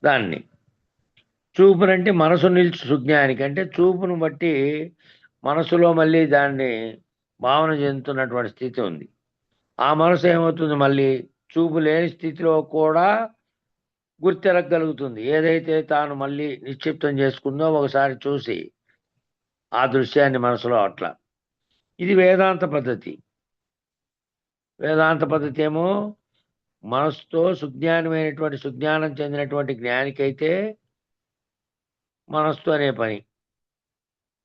దాన్ని. చూపునంటే మనసు నిల్చు సుజ్ఞానికి అంటే చూపును బట్టి మనసులో మళ్ళీ దాన్ని భావన చెందుతున్నటువంటి స్థితి ఉంది. ఆ మనసు ఏమవుతుంది, మళ్ళీ చూపు లేని స్థితిలో కూడా గుర్తెరగలుగుతుంది. ఏదైతే తాను మళ్ళీ నిక్షిప్తం చేసుకుందో ఒకసారి చూసి ఆ దృశ్యాన్ని మనసులో అట్లా. ఇది వేదాంత పద్ధతి. వేదాంత పద్ధతి ఏమో మనసుతో సుజ్ఞానం చెందినటువంటి జ్ఞానికైతే మనసుతో అనే పని,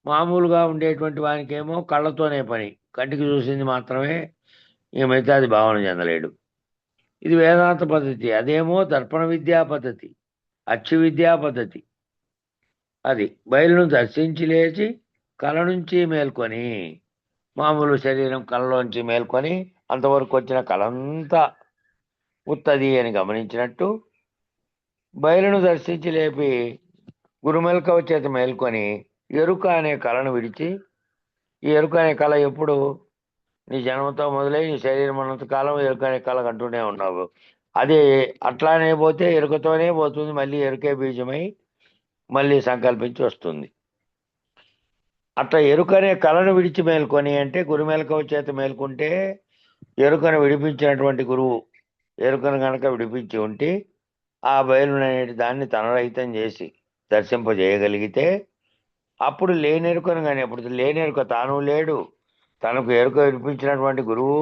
మామూలుగా ఉండేటువంటి వానికేమో కళ్ళతోనే పని, కంటికి చూసింది మాత్రమే, ఇక మిగతాది భావన చెందలేడు. ఇది వేదాంత పద్ధతి. అదేమో దర్పణ విద్యా పద్ధతి, అచ్చు విద్యా పద్ధతి. అది బయలును దర్శించి లేచి కళ నుంచి మేల్కొని, మామూలు శరీరం కళలోంచి మేల్కొని అంతవరకు వచ్చిన కళంతా ఉత్తది అని గమనించినట్టు బయలును దర్శించి లేపి గురుమెల్కవ చేత మేల్కొని ఎరుక అనే కళను విడిచి, ఈ ఎరుక అనే కళ ఎప్పుడు నీ జన్మతో మొదలై నీ శరీరం ఉన్నంత కాలం ఎరుక అనే కళ కంటూనే ఉన్నావు. అదే అట్లానే పోతే ఎరుకతోనే పోతుంది, మళ్ళీ ఎరుకే బీజమై మళ్ళీ సంకల్పించి వస్తుంది. అట్లా ఎరుకనే కళను విడిచి మేల్కొని అంటే గురుమెల్కవ చేత మేల్కొంటే ఎరుకను విడిపించినటువంటి గురువు ఎరుకను కనుక విడిపించి ఉంటే ఆ బయలుననేటి దాన్ని తనరహితం చేసి దర్శింపజేయగలిగితే అప్పుడు లేనెరుకను కానీ, అప్పుడు లేనెరుక తాను లేడు, తనకు ఎరుక విడిపించినటువంటి గురువు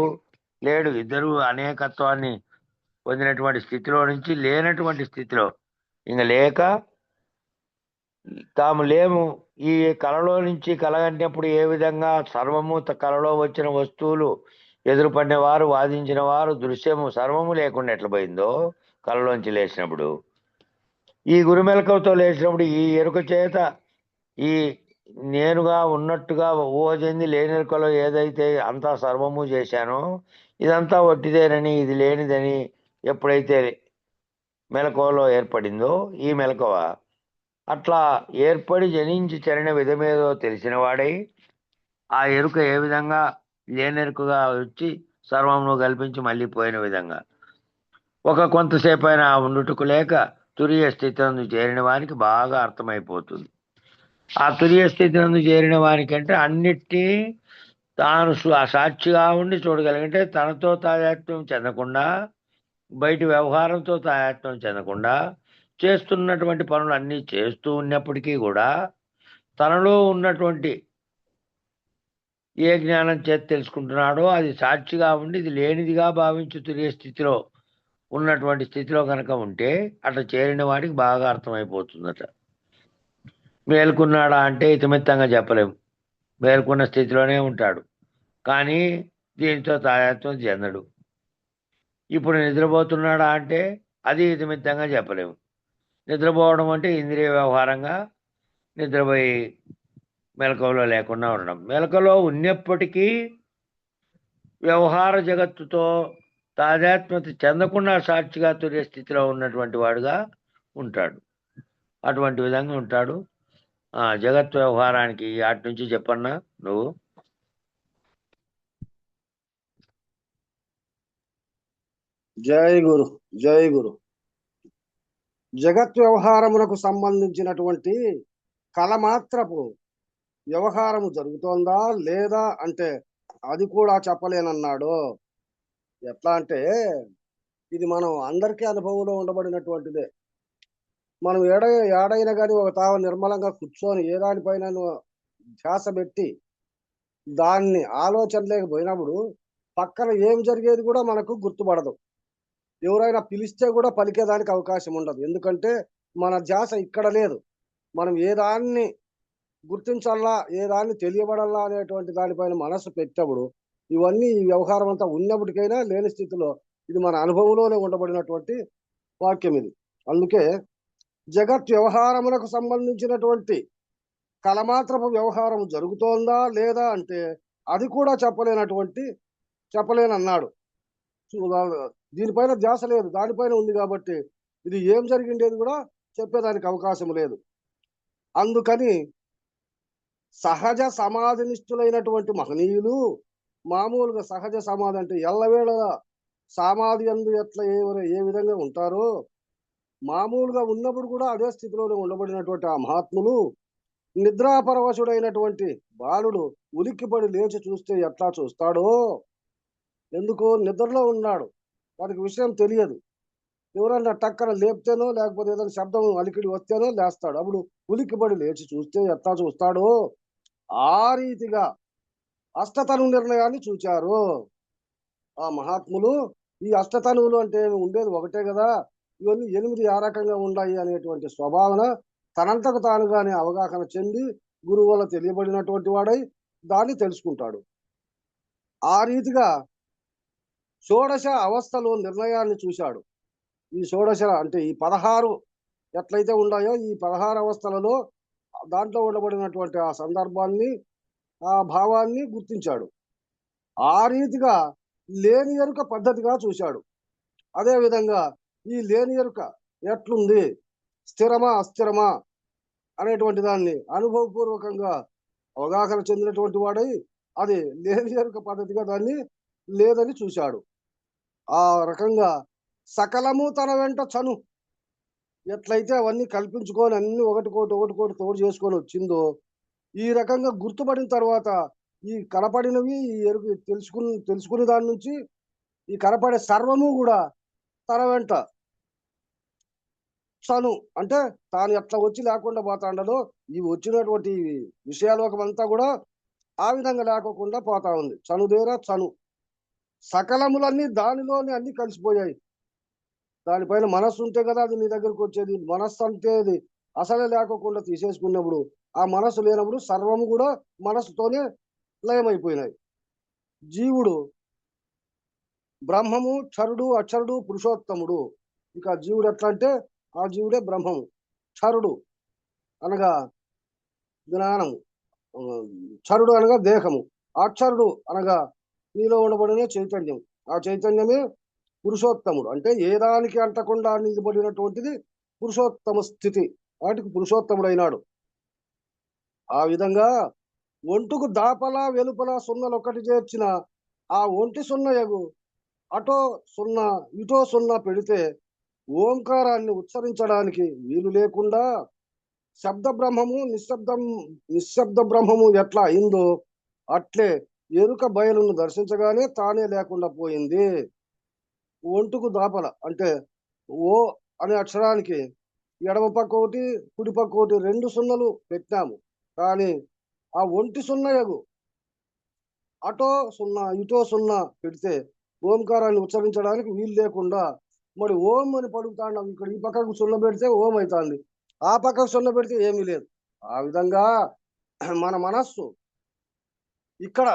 లేడు. ఇద్దరు అనేకత్వాన్ని పొందినటువంటి స్థితిలో నుంచి లేనటువంటి స్థితిలో, ఇంక లేక తాము లేము. ఈ కలలో నుంచి కలగంటినప్పుడు ఏ విధంగా సర్వము కలలో వచ్చిన వస్తువులు ఎదురుపడిన వారు వాదించిన వారు దృశ్యము సర్వము లేకుండా ఎట్లా పోయిందో కలలోంచి లేచినప్పుడు, ఈ గురుమెలకువతో లేచినప్పుడు ఈ ఎరుక చేత ఈ నేనుగా ఉన్నట్టుగా ఊహ చెంది లేనెరుకలో ఏదైతే అంతా సర్వము చేశానో ఇదంతా వట్టిదేనని, ఇది లేనిదని ఎప్పుడైతే మెలకువలో ఏర్పడిందో ఈ మెలకువ అట్లా ఏర్పడి జనించి చరిన విధమేదో తెలిసిన వాడై ఆ ఎరుక ఏ విధంగా లేనెరుకగా వచ్చి సర్వమును కల్పించి మళ్ళీ పోయిన విధంగా కొంతసేపు అయినా ఉండుటకు లేక తురియ స్థితి నందు చేరిన వానికి బాగా అర్థమైపోతుంది. ఆ తురియ స్థితి నందు చేరిన వానికంటే అన్నిటినీ తాను సాక్షిగా ఉండి చూడగలిగితే తనతో తాదాత్మ్యం చెందకుండా, బయటి వ్యవహారంతో తాదాత్మ్యం చెందకుండా చేస్తున్నటువంటి పనులు అన్నీ చేస్తూ ఉన్నప్పటికీ కూడా తనలో ఉన్నటువంటి ఏ జ్ఞానం చేత తెలుసుకుంటున్నాడో అది సాక్షిగా ఉండి ఇది లేనిదిగా భావించి తురియ స్థితిలో ఉన్నటువంటి స్థితిలో కనుక ఉంటే అట్లా చేరిన వాడికి బాగా అర్థమైపోతుందట. మేల్కున్నాడా అంటే ఇతమిత్తంగా చెప్పలేము, మేల్కొన్న స్థితిలోనే ఉంటాడు కానీ దీనితో తాదాత్మ్యం చెందడు. ఇప్పుడు నిద్రపోతున్నాడా అంటే అది ఇతమిత్తంగా చెప్పలేము. నిద్రపోవడం అంటే ఇంద్రియ వ్యవహారంగా నిద్రపోయి మెలకువలో లేకుండా ఉండడం. మెలకువలో ఉన్నప్పటికీ వ్యవహార జగత్తుతో తాదాత్మ్యత చెందకుండా సాక్షిగా తురియ స్థితిలో ఉన్నటువంటి వాడుగా ఉంటాడు. అటువంటి విధంగా ఉంటాడు. జగత్ వ్యవహారానికి అటు నుంచి చెప్పన్నా నువ్వు. జై గురు, జై గురు. జగత్ వ్యవహారములకు సంబంధించినటువంటి కలమాత్రపు వ్యవహారము జరుగుతోందా లేదా అంటే అది కూడా చెప్పలేనన్నాడు. ఎట్లా అంటే ఇది మనం అందరికీ అనుభవంలో ఉండబడినటువంటిదే. మనం ఏడైనా కానీ ఒక తావ నిర్మలంగా కూర్చొని ఏ దానిపైన ధ్యాస పెట్టి దాన్ని ఆలోచన లేకపోయినప్పుడు పక్కన ఏం జరిగేది కూడా మనకు గుర్తుపడదు. ఎవరైనా పిలిస్తే కూడా పలికేదానికి అవకాశం ఉండదు. ఎందుకంటే మన ధ్యాస ఇక్కడ లేదు. మనం ఏ దాన్ని గుర్తించాలా, ఏ దాన్ని తెలియబడాలా అనేటువంటి దానిపైన మనసు పెట్టినప్పుడు ఇవన్నీ ఈ వ్యవహారం అంతా ఉన్నప్పటికైనా లేని స్థితిలో ఇది మన అనుభవంలోనే ఉండబడినటువంటి వాక్యం ఇది. అందుకే జగత్ వ్యవహారములకు సంబంధించినటువంటి కలమాత్రపు వ్యవహారం జరుగుతోందా లేదా అంటే అది కూడా చెప్పలేనన్నాడు. దీనిపైన ధ్యాస లేదు, దానిపైన ఉంది కాబట్టి ఇది ఏం జరిగిండేది కూడా చెప్పేదానికి అవకాశం లేదు. అందుకని సహజ సమాధినిష్ఠులైనటువంటి మహనీయులు మామూలుగా సహజ సమాధి అంటే ఎల్లవేళ సమాధి అందు ఎట్లా ఏ విధంగా ఉంటారో మామూలుగా ఉన్నప్పుడు కూడా అదే స్థితిలోనే ఉండబడినటువంటి ఆ మహాత్ములు నిద్రాపరవశుడైనటువంటి బాలుడు ఉలిక్కిపడి లేచి చూస్తే ఎట్లా చూస్తాడో, ఎందుకు నిద్రలో ఉన్నాడు, వాడికి విషయం తెలియదు. ఎవరన్నా టక్కన లేపితేనో లేకపోతే ఏదైనా శబ్దం అలికిడి వస్తేనో లేస్తాడు. అప్పుడు ఉలిక్కిపడి లేచి చూస్తే ఎట్లా చూస్తాడో ఆ రీతిగా అష్టతను నిర్ణయాన్ని చూచారు ఆ మహాత్ములు. ఈ అష్టతనువులు అంటే ఉండేది ఒకటే కదా, ఇవన్నీ 8 ఆ రకంగా ఉన్నాయి అనేటువంటి స్వభావన తనంతకు తానుగానే అవగాహన చెంది గురువు వల్ల తెలియబడినటువంటి వాడై దాన్ని తెలుసుకుంటాడు. ఆ రీతిగా షోడశ అవస్థలో నిర్ణయాన్ని చూశాడు. ఈ షోడశ అంటే ఈ 16 ఎట్లయితే ఉన్నాయో ఈ 16 అవస్థలలో దాంట్లో ఉండబడినటువంటి ఆ సందర్భాన్ని ఆ భావాన్ని గుర్తించాడు. ఆ రీతిగా లేని ఎరుక పద్ధతిగా చూశాడు. అదే విధంగా ఈ లేని ఎరుక ఎట్లుంది, స్థిరమా అస్థిరమా అనేటువంటి దాన్ని అనుభవపూర్వకంగా అవగాహన చెందినటువంటి వాడై అది లేని ఎరుక పద్ధతిగా దాన్ని లేదని చూశాడు. ఆ రకంగా సకలము తన వెంట చను ఎట్లయితే అవన్నీ కల్పించుకొని అన్ని ఒకటికోటి తోడు చేసుకొని వచ్చిందో ఈ రకంగా గుర్తుపడిన తర్వాత ఈ కనపడినవి ఈ ఎరుకు తెలుసుకునే దాని నుంచి ఈ కనపడే సర్వము కూడా తన వెంట చను అంటే తాను ఎట్లా వచ్చి లేకుండా పోతాండదో ఈ వచ్చినటువంటి విషయాలోకమంతా కూడా ఆ విధంగా లేకోకుండా పోతా ఉంది. చనుదేరా చను సకలములన్నీ దానిలోనే అన్ని కలిసిపోయాయి. దానిపైన మనస్సు ఉంటే కదా అది నీ దగ్గరకు వచ్చేది. మనస్సు అంటే అది అసలే లేకోకుండా తీసేసుకున్నప్పుడు ఆ మనసు లేనప్పుడు సర్వము కూడా మనసుతోనే లయమైపోయినాయి. జీవుడు బ్రహ్మము, క్షరుడు, అక్షరుడు, పురుషోత్తముడు. ఇక జీవుడు ఎట్లా అంటే ఆ జీవుడే బ్రహ్మము. క్షరుడు అనగా జ్ఞానము, క్షరుడు అనగా దేహము, అక్షరుడు అనగా నీలో ఉండబడిన చైతన్యం. ఆ చైతన్యమే పురుషోత్తముడు. అంటే ఏ దానికి అంటకుండా నిలబడినటువంటిది పురుషోత్తమ స్థితి. వాటికి పురుషోత్తముడైనాడు. ఆ విధంగా ఒంటుకు దాపలా వెలుపల సున్నలు ఒకటి చేర్చిన ఆ ఒంటి సున్నయగు అటో సున్నా ఇటో సున్నా పెడితే ఓంకారాన్ని ఉచ్చరించడానికి వీలు లేకుండా శబ్ద బ్రహ్మము నిశ్శబ్ద బ్రహ్మము ఎట్లా అయిందో అట్లే ఎరుక బయలును దర్శించగానే తానే లేకుండా పోయింది. ఒంటుకు దాపల అంటే ఓ అనే అక్షరానికి ఎడమ పక్క ఒకటి కుడి పక్క ఒకటి 2 సున్నలు పెట్టాము. కానీ ఆ ఒంటి సున్నయగు అటో సున్నా ఇటో సున్నా పెడితే ఓంకారాన్ని ఉచ్చరించడానికి వీలు లేకుండా మరి ఓం అని పలుకుతాండం. ఇక్కడ ఈ పక్కకు సున్న పెడితే ఓం అవుతుంది, ఆ పక్కకు సున్న పెడితే ఏమీ లేదు. ఆ విధంగా మన మనస్సు ఇక్కడ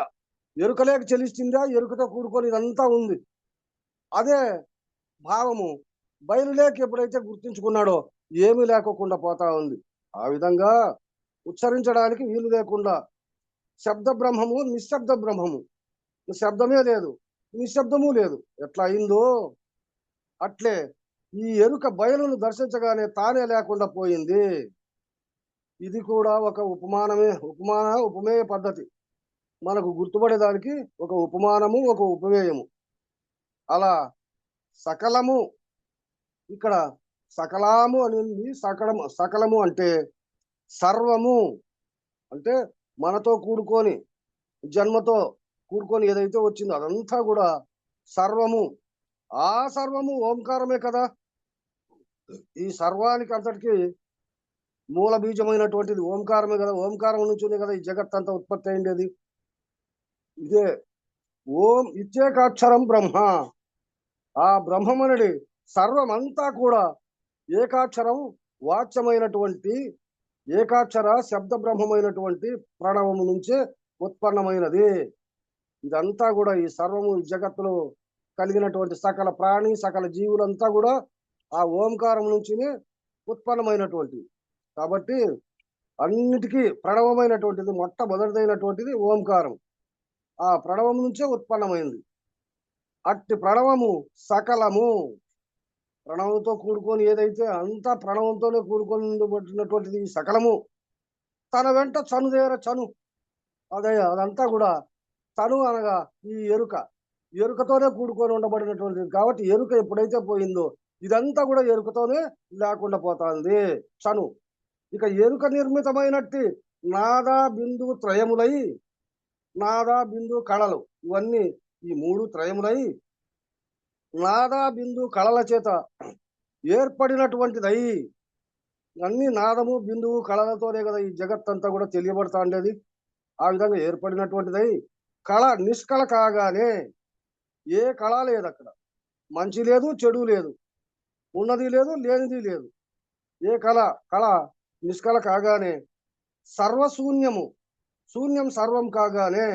ఎరుకలేక చెలిస్తుందా, ఎరుకతో కూడుకొని ఇదంతా ఉంది. అదే భావము బయలులేక ఎప్పుడైతే గుర్తించుకున్నాడో ఏమీ లేకోకుండా పోతా ఉంది. ఆ విధంగా ఉచ్చరించడానికి వీలు లేకుండా శబ్ద బ్రహ్మము, నిశ్శబ్ద బ్రహ్మము, శబ్దమే లేదు, నిశ్శబ్దము లేదు ఎట్లా అయిందో అట్లే ఈ ఎరుక బయలును దర్శించగానే తానే లేకుండా పోయింది. ఇది కూడా ఒక ఉపమేయ పద్ధతి. మనకు గుర్తుపడేదానికి ఒక ఉపమానము, ఒక ఉపమేయము. అలా సకలము, ఇక్కడ సకలము అనేది సకలము అంటే సర్వము. అంటే మనతో కూడుకొని జన్మతో కూడుకొని ఏదైతే వచ్చిందో అదంతా కూడా సర్వము. ఆ సర్వము ఓంకారమే కదా. ఈ సర్వానికి అంతటికి మూల బీజమైనటువంటిది ఓంకారమే కదా. ఓంకారం నుంచినే కదా ఈ జగత్తంతా ఉత్పత్తి అయిండేది. ఇదే ఓం ఇచ్చేకాక్షరం బ్రహ్మ. ఆ బ్రహ్మమనడి సర్వమంతా కూడా ఏకాక్షరం వాచ్యమైనటువంటి ఏకాక్షర శబ్ద బ్రహ్మమైనటువంటి ప్రణవము నుంచే ఉత్పన్నమైనది. ఇదంతా కూడా ఈ సర్వము జగత్తులో కలిగినటువంటి సకల ప్రాణి, సకల జీవులంతా కూడా ఆ ఓంకారం నుంచినే ఉత్పన్నమైనటువంటి. కాబట్టి అన్నిటికీ ప్రణవమైనటువంటిది, మొట్టమొదటిదైనటువంటిది ఓంకారం. ఆ ప్రణవం నుంచే ఉత్పన్నమైంది. అట్టి ప్రణవము సకలము. ప్రణవంతో కూడుకొని ఏదైతే అంతా ప్రణవంతోనే కూడుకొని ఉండబడినటువంటిది సకలము. తన వెంట చనుదేర చను. అదంతా కూడా తను అనగా ఈ ఎరుకతోనే కూడుకొని ఉండబడినటువంటిది. కాబట్టి ఎరుక ఎప్పుడైతే పోయిందో ఇదంతా కూడా ఎరుకతోనే లేకుండా పోతుంది. చను. ఇక ఎరుక నిర్మితమైనట్టి నాదా బిందు త్రయములై, నాదా బిందు కళలు, ఇవన్నీ ఈ 3 త్రయములై నాదా బిందు కళల చేత ఏర్పడినటువంటిదై. అన్ని నాదము, బిందువు, కళలతోనే కదా ఈ జగత్తంతా కూడా తెలియబడతా ఉండేది. ఆ విధంగా ఏర్పడినటువంటిదై కళ నిష్కళ కాగానే ఏ కళ లేదు అక్కడ. మంచి లేదు, చెడు లేదు, ఉన్నది లేదు, లేనిది లేదు. ఏ కళ నిష్కళ కాగానే సర్వశూన్యము. శూన్యం సర్వం కాగానే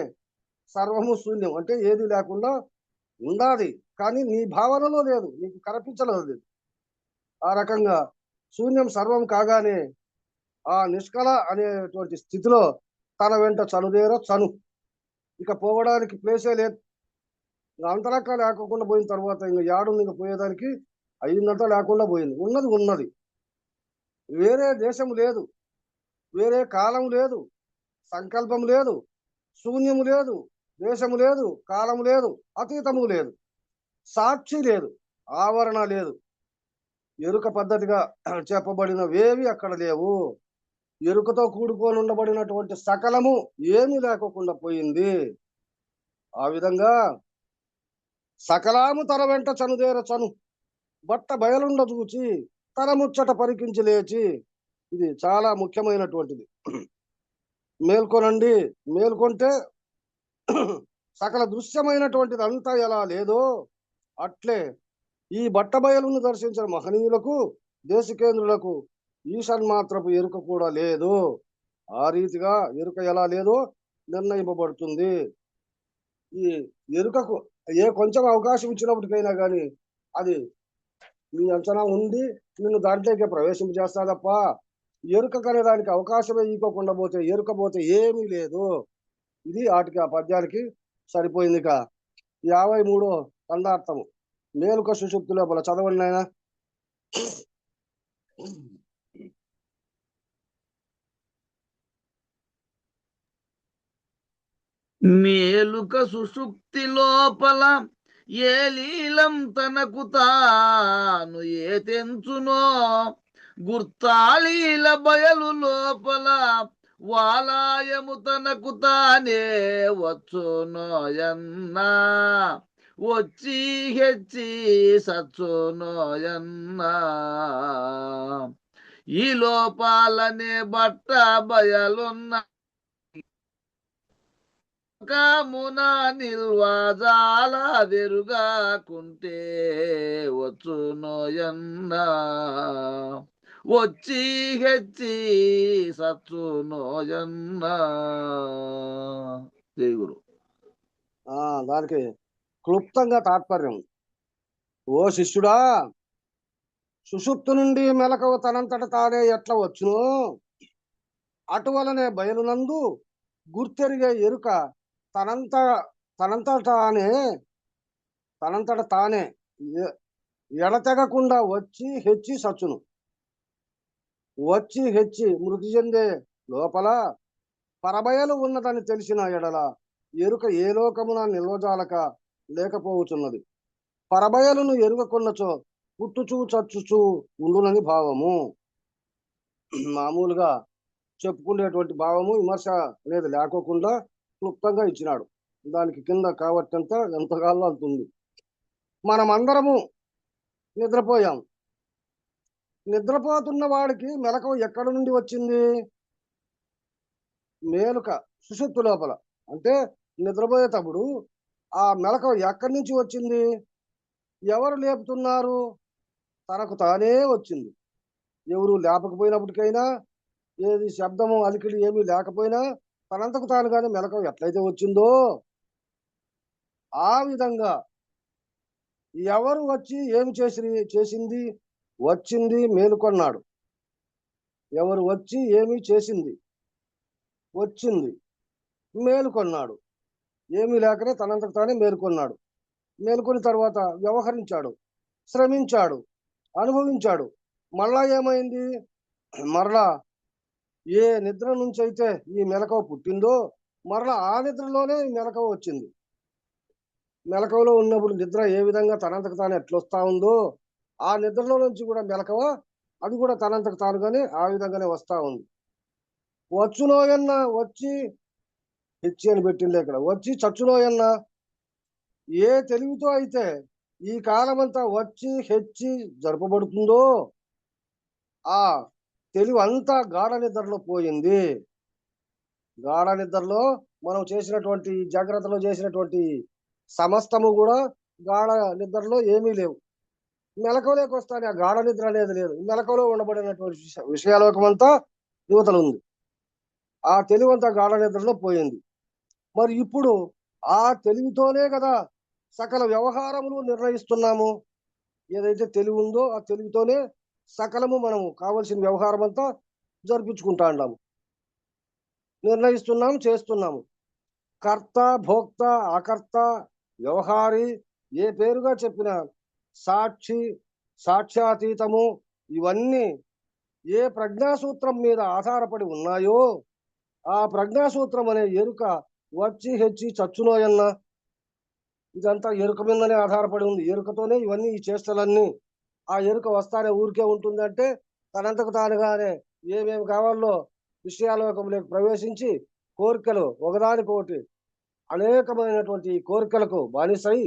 సర్వము శూన్యం. అంటే ఏది లేకుండా ఉండాది, కానీ నీ భావనలో లేదు, నీకు కనిపించలేదు. ఆ రకంగా శూన్యం సర్వం కాగానే ఆ నిష్కళ అనేటువంటి స్థితిలో తన వెంట చనుదేర చను. ఇక పోవడానికి ప్లేసే లేదు. అంతలక్క లేకుండా పోయిన తర్వాత ఇంకా యాడుంది, ఇంకా పోయేదానికి అయిందంతా లేకుండా పోయింది. ఉన్నది ఉన్నది. వేరే దేశం లేదు, వేరే కాలం లేదు, సంకల్పం లేదు, శూన్యము లేదు, దేశము లేదు, కాలము లేదు, అతీతము లేదు, సాక్షి లేదు, ఆవరణ లేదు. ఎరుక పద్ధతిగా చెప్పబడినవేవి అక్కడ లేవు. ఎరుకతో కూడుకొని ఉండబడినటువంటి సకలము ఏమీ లేకోకుండా పోయింది. ఆ విధంగా సకలాము తన వెంట చనుదేర చను, బట్ట బయలుండ చూచి తన ముచ్చట పరికించి లేచి. ఇది చాలా ముఖ్యమైనటువంటిది. మేల్కొనండి. మేల్కొంటే సకల దృశ్యమైనటువంటిది అంతా ఎలా లేదో అట్లే ఈ బట్ట బయలును దర్శించిన మహనీయులకు, దేశికేంద్రులకు ఈషన్మాత్రపు ఎరుక కూడా లేదు. ఆ రీతిగా ఎరుక ఎలా లేదో నిర్ణయింపబడుతుంది. ఈ ఎరుకకు కొంచెం అవకాశం ఇచ్చినప్పటికైనా కానీ అది మీ అంచనా ఉండి నిన్ను దాంట్లోకి ప్రవేశింపజేస్తా తప్ప ఎరుక కనే దానికి అవకాశమే ఇవ్వకుండా పోతే ఎరుక పోతే ఏమీ లేదు. ఇది ఆటికి ఆ పద్యానికి సరిపోయింది. 53 కందార్థము మేలుక సుషుప్తి లోపల చదవండి నాయన. మేలుక సుషుప్తి లోపల ఏ లీలం తనకు తాను ఏ తెంచునో గుర్తాళీల బయలు లోపల వాలాయము తనకు తానే వచ్చునోయన్నా వచ్చి హెచ్చి సచ్చునోయన్నా ఈ లోపాలనే బట్ట బయలున్న కామున నిల్వాజాల వెరుగాకుంటే వచ్చునోయన్నా వచ్చి హెచ్చి సచ్చునోయన్నా. జై గురు. దానికి క్లుప్తంగా తాత్పర్యం. ఓ శిష్యుడా, సుషుప్తు నుండి మెలకువ తనంతట తానే ఎట్లా వచ్చును, అటువలనే బయలునందు గుర్తెరిగే ఎరుక తనంతట తానే ఎడతెగకుండా వచ్చి హెచ్చి సచ్చును. వచ్చి హెచ్చి మృతి చెందే లోపల పరబయలు ఉన్నదని తెలిసిన ఎడల ఎరుక ఏ లోకమున నిల్వజాలక లేకపోవచ్చున్నది. పరబయలును ఎరుగకున్నచో పుట్టుచూ చచ్చుచూ ఉండునని భావము. మామూలుగా చెప్పుకునేటువంటి భావము విమర్శ అనేది లేకోకుండా క్లుప్తంగా ఇచ్చినాడు. దానికి కింద కాబట్టంత ఎంతగానో అంతుంది. మనమందరము నిద్రపోయాం. నిద్రపోతున్న వాడికి మెలకువ ఎక్కడి నుండి వచ్చింది? మేలుక సుషుప్తి లోపల. అంటే నిద్రపోయేటప్పుడు ఆ మెలకువ ఎక్కడి నుంచి వచ్చింది? ఎవరు లేపుతున్నారు? తనకు తానే వచ్చింది. ఎవరు లేపకపోయినప్పటికైనా, ఏది శబ్దము అలికిడి ఏమీ లేకపోయినా తనంతకు తానుగానే మెలకువ ఎట్లయితే వచ్చిందో ఆ విధంగా ఎవరు వచ్చి ఏమి చేసింది వచ్చింది మేలుకొన్నాడు. ఎవరు వచ్చి ఏమి చేసింది వచ్చింది మేలుకొన్నాడు. ఏమీ లేకనే తనంతకు తానే మేలుకొన్నాడు. మేలుకొని తర్వాత వ్యవహరించాడు, శ్రమించాడు, అనుభవించాడు. మళ్ళా ఏమైంది? మరలా ఏ నిద్ర నుంచి అయితే ఈ మెలకువ పుట్టిందో మరలా ఆ నిద్రలోనే మెలకువ వచ్చింది. మెలకువలో ఉన్నప్పుడు నిద్ర ఏ విధంగా తనంతకు తాను ఎట్లొస్తా ఉందో ఆ నిద్రలో నుంచి కూడా మెలకువ అది కూడా తనంతకు తానుగానే ఆ విధంగానే వస్తా ఉంది. వచ్చునోయన్న వచ్చి హెచ్చి అని పెట్టింది ఇక్కడ. వచ్చి చచ్చునోయన్న ఏ తెలివితో అయితే ఈ కాలమంతా వచ్చి హెచ్చి జరపబడుతుందో ఆ తెలివి అంతా గాఢ నిద్రలో పోయింది. గాఢ నిద్రలో మనం చేసినటువంటి జాగ్రత్తలో చేసినటువంటి సమస్తము కూడా గాఢ నిద్రలో ఏమీ లేవు. మెలకువలోకి వస్తానే ఆ గాఢ నిద్ర అనేది లేదు. మెలకువలో ఉండబడినటువంటి విషయాలోకమంతా యువతలు ఉంది. ఆ తెలివంతా గాఢ నిద్రలో పోయింది. మరి ఇప్పుడు ఆ తెలివితోనే కదా సకల వ్యవహారములు నిర్ణయిస్తున్నాము. ఏదైతే తెలివి ఉందో ఆ తెలివితోనే సకలము మనము కావలసిన వ్యవహారం అంతా జరిపించుకుంటా ఉన్నాము, నిర్ణయిస్తున్నాము, చేస్తున్నాము. కర్త, భోక్త, అకర్త, వ్యవహారి ఏ పేరుగా చెప్పినా సాక్షి, సాక్ష్యాతీతము ఇవన్నీ ఏ ప్రజ్ఞాసూత్రం మీద ఆధారపడి ఉన్నాయో ఆ ప్రజ్ఞాసూత్రం అనే ఎరుక వచ్చి హెచ్చి చచ్చునోయన్న ఇదంతా ఎరుక మీదనే ఆధారపడి ఉంది. ఎరుకతోనే ఇవన్నీ ఈ చేష్టలన్నీ. ఆ ఎరుక వస్తానే ఊరికే ఉంటుందంటే తనంతకు తానుగానే ఏమేమి కావాలో విషయాలోకంలోకి ప్రవేశించి కోరికలు ఒకదానికొకటి అనేకమైనటువంటి కోరికలకు బానిసై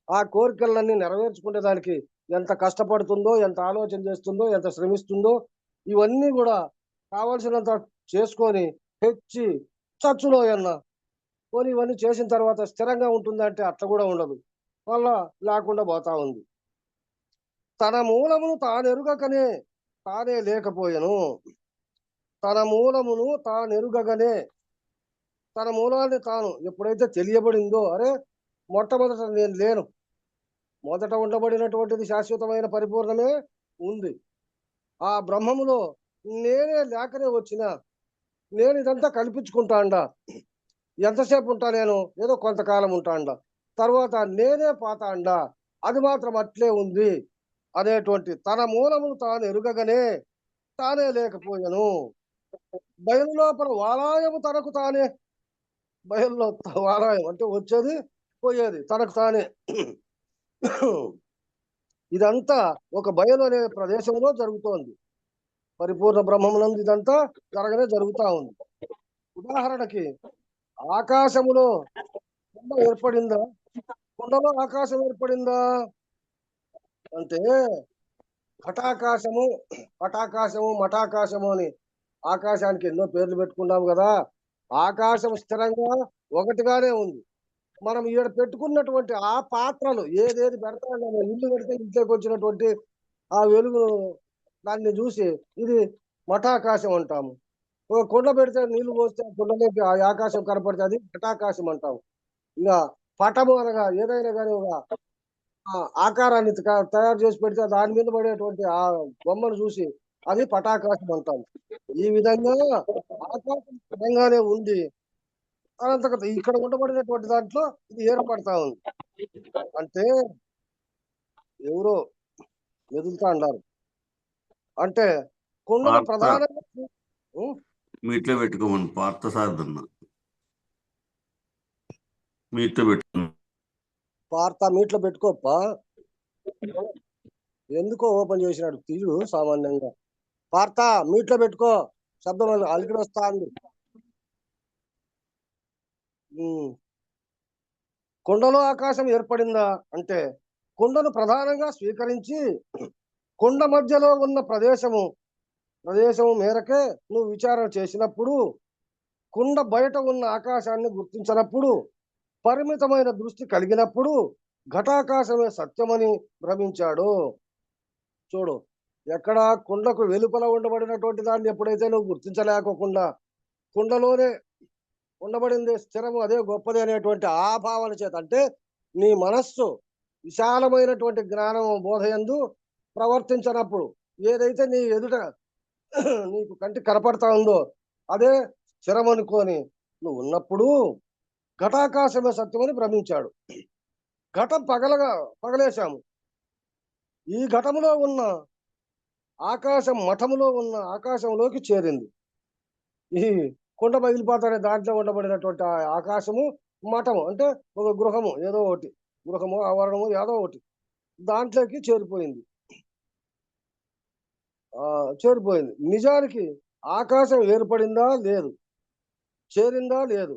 ఆ కోరికలన్నీ నెరవేర్చుకునే దానికి ఎంత కష్టపడుతుందో, ఎంత ఆలోచన చేస్తుందో, ఎంత శ్రమిస్తుందో ఇవన్నీ కూడా కావలసినంత చేసుకొని హెచ్చి చచ్చునోయన్న. పోనీ ఇవన్నీ చేసిన తర్వాత స్థిరంగా ఉంటుందంటే అట్లా కూడా ఉండదు, వల్ల లేకుండా పోతా ఉంది. తన మూలమును తానెరుగకనే తానే లేకపోయెను. తన మూలమును తానెరుగగనే, తన మూలాన్ని తాను ఎప్పుడైతే తెలియబడిందో, అరే మొట్టమొదట నేను లేను, మొదట ఉండబడినటువంటిది శాశ్వతమైన పరిపూర్ణమే ఉంది. ఆ బ్రహ్మములో నేనే లేకనే వచ్చిన, నేను ఇదంతా కల్పించుకుంటాండా. ఎంతసేపు ఉంటా నేను? ఏదో కొంతకాలం ఉంటాండా, తర్వాత నేనే పోతాండా. అది మాత్రం అట్లే ఉంది అనేటువంటి తన మూలమును తాను ఎరుగగనే తానే లేకపోయెను. బయలు లోపల వాలాయము తనకు తానే. బయలులో వాలాయం అంటే వచ్చేది పోయేది తనకు తానే. ఇదంతా ఒక బయలు అనే ప్రదేశంలో జరుగుతోంది. పరిపూర్ణ బ్రహ్మమునందు ఇదంతా జరుగుతా ఉంది. ఉదాహరణకి ఆకాశములో కుండ ఏర్పడిందా? కుండలో ఆకాశం ఏర్పడిందా అంటే ఘటాకాశము, పటాకాశము, మఠాకాశము అని ఆకాశానికి ఎన్నో పేర్లు పెట్టుకున్నాం కదా. ఆకాశం స్థిరంగా ఒకటిగానే ఉంది. మనం ఈడ పెట్టుకున్నటువంటి ఆ పాత్రలు ఏదేది పెడతామో, ఇల్లు పెడితే ఇంట్లోకి వచ్చినటువంటి ఆ వెలుగు దాన్ని చూసి ఇది మఠాకాశం అంటాము. ఒక కుండ పెడితే నీళ్లు పోస్తే కుండలోకి ఆ ఆకాశం కనపడితే అది ఘటాకాశం అంటాము. ఇక పటము అనగా ఏదైనా కానీ ఒక ఆకారాన్ని తయారు చేసి పెడితే దాని మీద పడేటువంటి ఆ బొమ్మను చూసి అది పటాకాశం అంటాం. ఈ విధంగా ఆకాశం స్థిరంగానే ఉంది. అనంతకత ఇక్కడ ఉండబడినటువంటి దాంట్లో ఇది ఏర్పడతా ఉంది. అంటే ఎవరో ఎదుగుతా అన్నారు. అంటే కుండను ప్రధానంగా మీట్లో పెట్టుకోమని పార్థ సాధన మీట్లో పెట్టుకున్నాను. పార్త మీట్లో పెట్టుకోప్పా. ఎందుకో ఓపెన్ చేసినాడు తీరు సామాన్యంగా. పార్త మీట్లో పెట్టుకో, శబ్దం అలికిడి వస్తా ఉంది. కుండలో ఆకాశం ఏర్పడిందా అంటే కుండను ప్రధానంగా స్వీకరించి కుండ మధ్యలో ఉన్న ప్రదేశము మేరకే నువ్వు విచారణ చేసినప్పుడు, కుండ బయట ఉన్న ఆకాశాన్ని గుర్తించినప్పుడు, పరిమితమైన దృష్టి కలిగినప్పుడు ఘటాకాశమే సత్యమని భ్రమించాడు. చూడు, ఎక్కడ కుండకు వెలుపల ఉండబడినటువంటి దాన్ని ఎప్పుడైతే నువ్వు గుర్తించలేకోకుండా కుండలోనే ఉండబడింది స్థిరము, అదే గొప్పది అనేటువంటి ఆ భావన చేత, అంటే నీ మనస్సు విశాలమైనటువంటి జ్ఞానము బోధయందు ప్రవర్తించినప్పుడు ఏదైతే నీ ఎదుట నీకు కంటికి కనపడతా ఉందో అదే స్థిరమనుకొని నువ్వు ఉన్నప్పుడు ఘటాకాశమే సత్యమని భ్రమించాడు. ఘటం పగలేశాము. ఈ ఘటములో ఉన్న ఆకాశం మఠములో ఉన్న ఆకాశంలోకి చేరింది. ఈ కుండ పగిలిపోతానే దాంట్లో ఉండబడినటువంటి ఆకాశము మఠము అంటే ఒక గృహము, ఏదో ఒకటి గృహము ఆవరణము ఏదో ఒకటి దాంట్లోకి చేరిపోయింది. నిజానికి ఆకాశం ఏర్పడిందా లేదు, చేరిందా లేదు.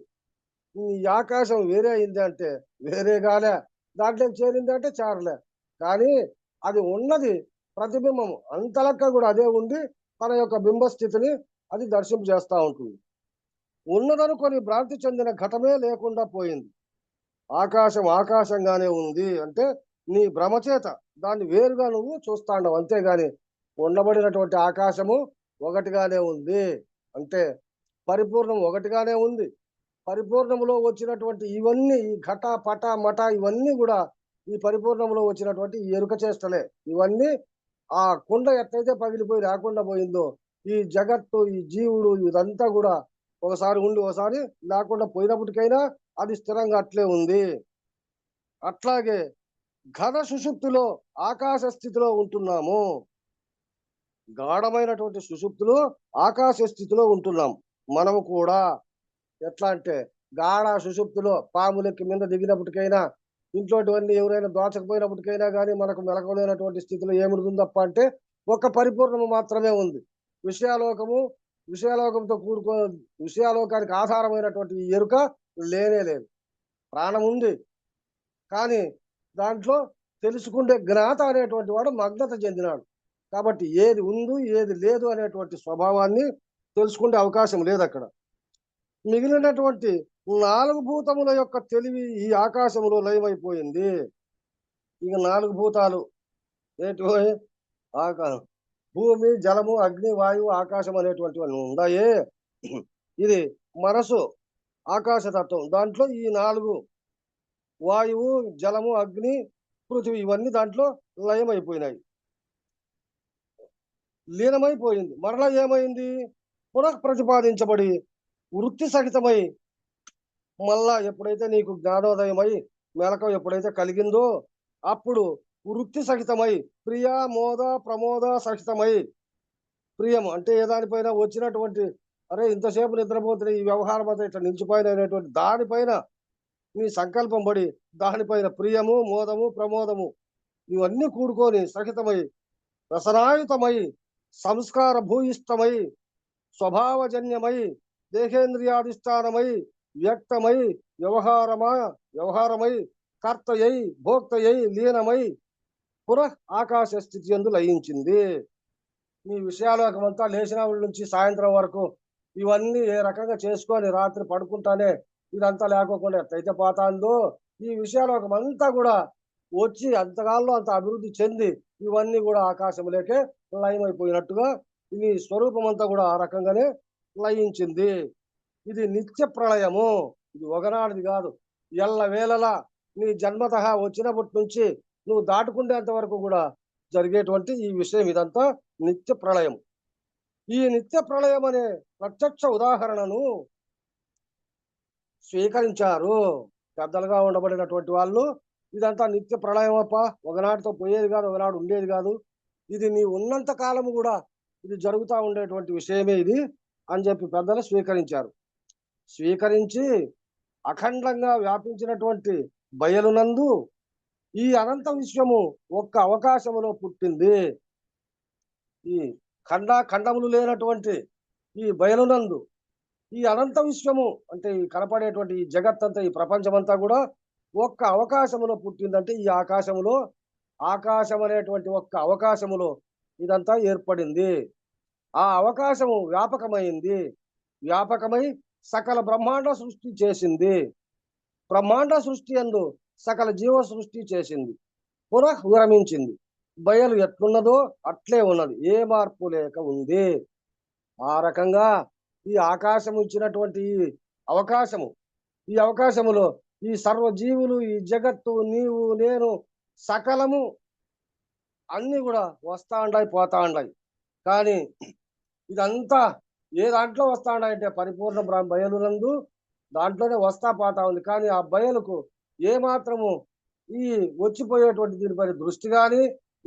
ఈ ఆకాశం వేరే అయింది అంటే వేరే కాలే, దాంట్లోకి చేరింది అంటే చేరలే. కానీ అది ఉన్నది ప్రతిబింబము, అంతలక్క కూడా అదే ఉండి తన యొక్క బింబస్థితిని అది దర్శింపు చేస్తూ ఉంటుంది. ఉన్నదనుకొని భ్రాంతి చెందిన ఘటమే లేకుండా పోయింది. ఆకాశం ఆకాశంగానే ఉంది అంటే నీ భ్రమచేత దాన్ని వేరుగా నువ్వు చూస్తాండవు, అంతేగాని ఉండబడినటువంటి ఆకాశము ఒకటిగానే ఉంది. అంటే పరిపూర్ణం ఒకటిగానే ఉంది. పరిపూర్ణములో వచ్చినటువంటి ఇవన్నీ, ఈ ఘట పట మఠ ఇవన్నీ కూడా ఈ పరిపూర్ణంలో వచ్చినటువంటి ఈ ఎరుక చేష్టలే. ఇవన్నీ ఆ కుండ ఎట్లయితే పగిలిపోయి రాకుండా పోయిందో, ఈ జగత్తు, ఈ జీవుడు, ఇదంతా కూడా ఒకసారి ఉండి ఒకసారి లేకుండా పోయినప్పటికైనా అది స్థిరంగా అట్లే ఉంది. అట్లాగే ఘన సుషుప్తిలో ఆకాశ స్థితిలో ఉంటున్నాము. గాఢమైనటువంటి సుషుప్తిలో ఆకాశ స్థితిలో ఉంటున్నాం మనము కూడా. ఎట్లా అంటే గాఢ సుషుప్తిలో పాములెక్కి మీద దిగినప్పటికైనా, ఇంట్లోటివన్నీ ఎవరైనా దోచకపోయినప్పటికైనా కానీ మనకు మెలకలేనటువంటి స్థితిలో ఏముంటుందప్ప అంటే ఒక పరిపూర్ణము మాత్రమే ఉంది. విషయాలోకంతో విషయాలోకానికి ఆధారమైనటువంటి ఈ ఎరుక లేనే లేదు. ప్రాణం ఉంది కానీ దాంట్లో తెలుసుకుంటే జ్ఞాత అనేటువంటి వాడు మగ్నత చెందినాడు. కాబట్టి ఏది ఉంది ఏది లేదు అనేటువంటి స్వభావాన్ని తెలుసుకుంటే అవకాశం లేదు అక్కడ. మిగిలినటువంటి 4 భూతముల యొక్క తెలివి ఈ ఆకాశంలో లయమైపోయింది. ఇక 4 భూతాలు ఏంటి? భూమి, జలము, అగ్ని, వాయువు, ఆకాశం అనేటువంటివన్నీ ఉన్నాయే, ఇది మనసు ఆకాశతత్వం. దాంట్లో ఈ 4 వాయువు, జలము, అగ్ని, పృథివీ ఇవన్నీ దాంట్లో లయమైపోయినాయి, లీనమైపోయింది. మరలా ఏమైంది? పునః ప్రతిపాదించబడి వృత్తి సహితమై మళ్ళా ఎప్పుడైతే నీకు జ్ఞానోదయమై మెలకువ ఎప్పుడైతే కలిగిందో అప్పుడు వృత్తి సహితమై ప్రియ, మోద, ప్రమోద సహితమై, ప్రియం అంటే ఏ దానిపైన వచ్చినటువంటి అరే ఇంతసేపు నిద్రపోతున్న ఈ వ్యవహారం అంతా ఇట్లా నిలిచిపోయిన అనేటువంటి దానిపైన నీ సంకల్పం పడి దానిపైన ప్రియము, మోదము, ప్రమోదము ఇవన్నీ కూడుకొని సహితమై రసనాయుతమై సంస్కార భూయిష్టమై స్వభావజన్యమై దేహేంద్రియాధిష్టానమై వ్యక్తమై వ్యవహారమై కర్తయై భోక్తయై లీనమై పునః ఆకాశ స్థితి యందు లయించింది. ఈ విషయాలకంతా లేచినప్పటి నుంచి సాయంత్రం వరకు ఇవన్నీ ఏ రకంగా చేసుకొని రాత్రి పడుకుంటానే ఇదంతా లేకోకుండా ఎట్లయితే పోతాందో ఈ విషయాలకంతా కూడా వచ్చి అంతకాలంలో అంత అభివృద్ధి చెంది ఇవన్నీ కూడా ఆకాశంలోకే లయమైపోయినట్టుగా ఈ స్వరూపం అంతా కూడా ఆ రకంగానే లయించింది. ఇది నిత్య ప్రళయము, ఇది ఒకనాడిది కాదు. ఎల్లవేళలా నీ జన్మతః వచ్చినప్పటి నుంచి నువ్వు దాటుకునేంత వరకు కూడా జరిగేటువంటి ఈ విషయం ఇదంతా నిత్య ప్రళయం. ఈ నిత్య ప్రళయం అనే ప్రత్యక్ష ఉదాహరణను స్వీకరించారు పెద్దలుగా ఉండబడినటువంటి వాళ్ళు. ఇదంతా నిత్య ప్రళయం అప్ప, ఒకనాటితో పోయేది కాదు, ఒకనాడు ఉండేది కాదు, ఇది నీ ఉన్నంత కాలము కూడా ఇది జరుగుతూ ఉండేటువంటి విషయమే ఇది అని చెప్పి పెద్దలు స్వీకరించారు. స్వీకరించి అఖండంగా వ్యాపించినటువంటి బయలునందు ఈ అనంత విశ్వము ఒక్క అవకాశములో పుట్టింది. ఈ ఖండములు లేనటువంటి ఈ బయలునందు ఈ అనంత విశ్వము అంటే ఈ కనపడేటువంటి ఈ జగత్తంతా ఈ ప్రపంచమంతా కూడా ఒక్క అవకాశములో పుట్టిందంటే ఈ ఆకాశం అనేటువంటి ఒక్క అవకాశములో ఇదంతా ఏర్పడింది. ఆ అవకాశము వ్యాపకమైంది, వ్యాపకమై సకల బ్రహ్మాండ సృష్టి చేసింది. బ్రహ్మాండ సృష్టి యందు సకల జీవ సృష్టి చేసింది, పునః విరమించింది. బయలు ఎట్లున్నదో అట్లే ఉన్నది, ఏ మార్పు లేక ఉంది. ఆ రకంగా ఈ ఆకాశము ఇచ్చినటువంటి ఈ అవకాశములో ఈ సర్వజీవులు, ఈ జగత్తు, నీవు, నేను సకలము అన్ని కూడా వస్తా ఉండాయి, పోతా ఉండాయి. కానీ ఇదంతా ఏ దాంట్లో వస్తా ఉండాయంటే పరిపూర్ణ బయలునందు దాంట్లోనే వస్తా పోతా ఉంది. కానీ ఆ బయలుకు ఏ మాత్రము ఈ వచ్చిపోయేటువంటి దీనిపై దృష్టి కానీ,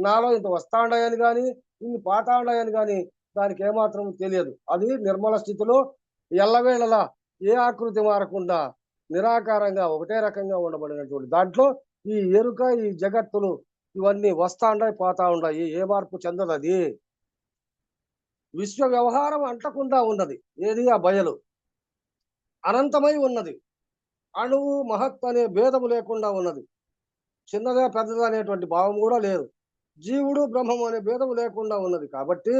నాలో ఇంత వస్తా ఉండాయని కానీ, ఇన్ని పోతా ఉండాయని కానీ దానికి ఏమాత్రం తెలియదు. అది నిర్మల స్థితిలో ఎల్లవేళలా ఏ ఆకృతి మారకుండా నిరాకారంగా ఒకటే రకంగా ఉండబడినటువంటి దాంట్లో ఈ ఎరుక, ఈ జగత్తులు ఇవన్నీ వస్తా ఉండాయి, పోతా ఉండాయి, ఏ మార్పు చెందదు. అది విశ్వ వ్యవహారం అంటకుండా ఉన్నది. ఏది? ఆ బయలు అనంతమై ఉన్నది. అణువు మహత్ అనే భేదము లేకుండా ఉన్నది. చిన్నదా పెద్దదా అనేటువంటి భావం కూడా లేదు. జీవుడు బ్రహ్మము అనే భేదము లేకుండా ఉన్నది. కాబట్టి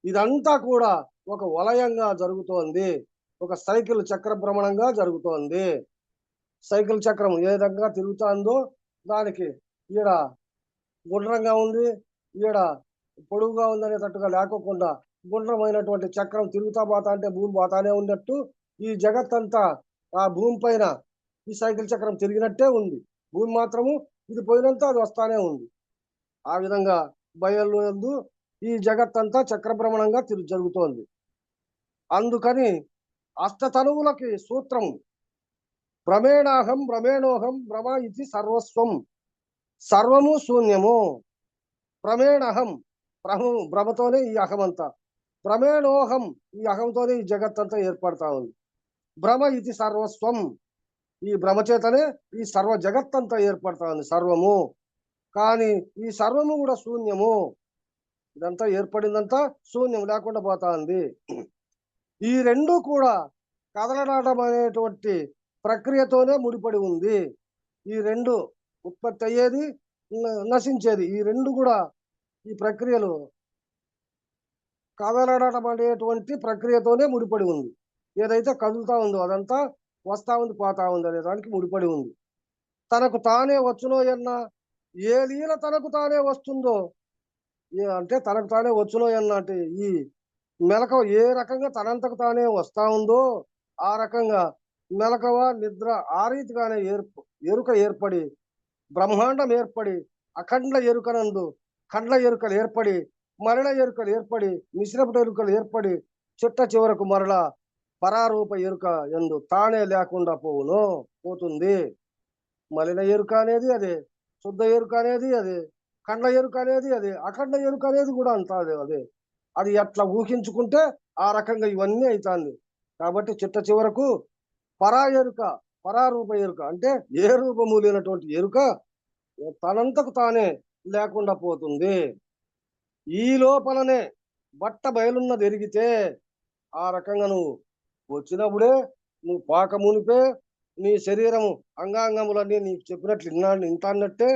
ఇదంతా కూడా ఒక వలయంగా జరుగుతోంది, ఒక సైకిల్ చక్ర భ్రమణంగా జరుగుతోంది. సైకిల్ చక్రం ఏ విధంగా తిరుగుతుందో దానికి ఈడ గుండ్రంగా ఉంది, ఈడ పొడుగుగా ఉంది అనేటట్టుగా లేకోకుండా గుండ్రమైనటువంటి చక్రం తిరుగుతా పోతా అంటే భూమి పోతానే ఉన్నట్టు ఈ జగత్తంతా ఆ భూమి పైన ఈ సైకిల్ చక్రం తిరిగినట్టే ఉంది. భూమి మాత్రము ఇది పోయినంత అది వస్తానే ఉంది. ఆ విధంగా బయలు ఈ జగత్తంతా చక్రభ్రమణంగా జరుగుతోంది. అందుకని అష్టతనువులకి సూత్రం భ్రమేణాహం భ్రమేణోహం భ్రమ ఇది సర్వస్వం, సర్వము శూన్యము. భ్రమేణహం భ్రమతోనే ఈ అహమంతా, భ్రమేణోహం ఈ అహంతోనే ఈ జగత్తంతా ఏర్పడతా ఉంది. భ్రమ ఇది సర్వస్వం, ఈ భ్రమచేతనే ఈ సర్వ జగత్తంతా ఏర్పడతా ఉంది, సర్వము. కానీ ఈ సర్వము కూడా శూన్యము. ఇదంతా ఏర్పడిందంతా శూన్యం లేకుండా పోతా ఉంది. ఈ రెండు కూడా కదలడం అనేటువంటి ప్రక్రియతోనే ముడిపడి ఉంది. ఈ రెండు ఉత్పత్తి అయ్యేది, నశించేది, ఈ రెండు కూడా ఈ ప్రక్రియలు కదలడం అనేటువంటి ప్రక్రియతోనే ముడిపడి ఉంది. ఏదైతే కదులుతా ఉందో అదంతా వస్తా ఉంది, పోతా ఉంది అనే దానికి ముడిపడి ఉంది. తనకు తానే వచ్చునో ఎన్న ఏ లీల తనకు తానే వస్తుందో అంటే తనకు తానే వచ్చునో అన్నట్టు ఈ మెలకువ ఏ రకంగా తనంతకు తానే వస్తా ఉందో ఆ రకంగా మెలకువ నిద్ర ఆ రీతిగానే ఎరుక ఏర్పడి బ్రహ్మాండం ఏర్పడి అఖండ ఎరుకనందు ఖండ ఎరుకలు ఏర్పడి మరణ ఎరుకలు ఏర్పడి మిశ్రప ఎరుకలు ఏర్పడి చిట్ట చివరకు మరలా పరారూప ఎరుక ఎందు తానే లేకుండా పోతుంది. మలిన ఎరుక అనేది అదే, శుద్ధ ఎరుక అనేది అదే, ఖండ ఎరుక అనేది అదే, అఖండ ఎరుక అనేది కూడా అంతా అదే. అది ఎట్లా ఊహించుకుంటే ఆ రకంగా ఇవన్నీ అవుతుంది. కాబట్టి చిట్ట చివరకు పరా ఎరుక పరారూప ఎరుక అంటే ఏ రూపము లేనటువంటి ఎరుక తనంతకు తానే లేకుండా పోతుంది. ఈ లోపలనే బట్ట బయలున్నది ఎరిగితే ఆ రకంగా నువ్వు వచ్చినప్పుడే నువ్వు పాక మునిపే నీ శరీరము అంగాంగములన్నీ నీకు చెప్పినట్లు ఇంటన్నట్టే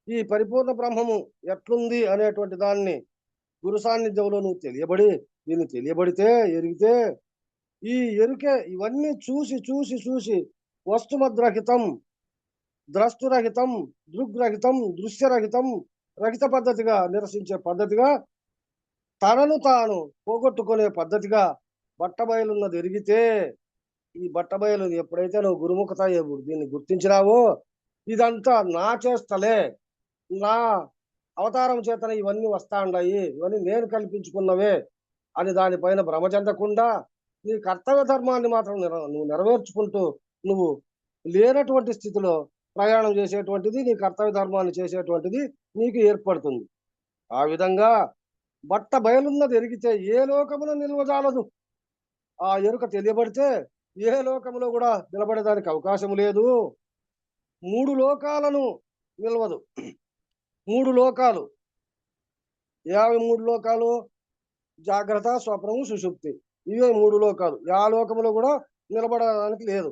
ఈ పరిపూర్ణ బ్రహ్మము ఎట్లుంది అనేటువంటి దాన్ని గురు సాన్నిధ్యంలో నువ్వు దీన్ని తెలియబడితే ఎరిగితే ఈ ఎరుకే ఇవన్నీ చూసి వస్తుమద్రహితం ద్రష్టురహితం దృగ్రహితం దృశ్యరహితం రహిత పద్ధతిగా నిరసించే పద్ధతిగా తనను తాను పోగొట్టుకునే పద్ధతిగా బట్టబయలున్నది ఎరిగితే ఈ బట్టబయలు ఎప్పుడైతే నువ్వు గురుముఖత దీన్ని గుర్తించినావో ఇదంతా నా చేస్తలే, నా అవతారం చేతన ఇవన్నీ వస్తా ఉన్నాయి, ఇవన్నీ నేను కల్పించుకున్నవే అని దానిపైన భ్రమ చెందకుండా నీ కర్తవ్య ధర్మాన్ని మాత్రం నువ్వు నెరవేర్చుకుంటూ నువ్వు లేనటువంటి స్థితిలో ప్రయాణం చేసేటువంటిది నీ కర్తవ్య ధర్మాన్ని చేసేటువంటిది నీకు ఏర్పడుతుంది. ఆ విధంగా బట్ట బయలున్నది ఎరిగితే ఏ లోకమును నిల్వజాలదు. ఆ ఎరుక తెలియబడితే ఏ లోకములో కూడా నిలబడేదానికి అవకాశం లేదు. 3 లోకాలను నిలవదు. 3 లోకాలు 53 లోకాలు జాగ్రత్త స్వప్నము సుషుప్తి ఇవే 3 లోకాలు. ఆ లోకములో కూడా నిలబడడానికి లేదు.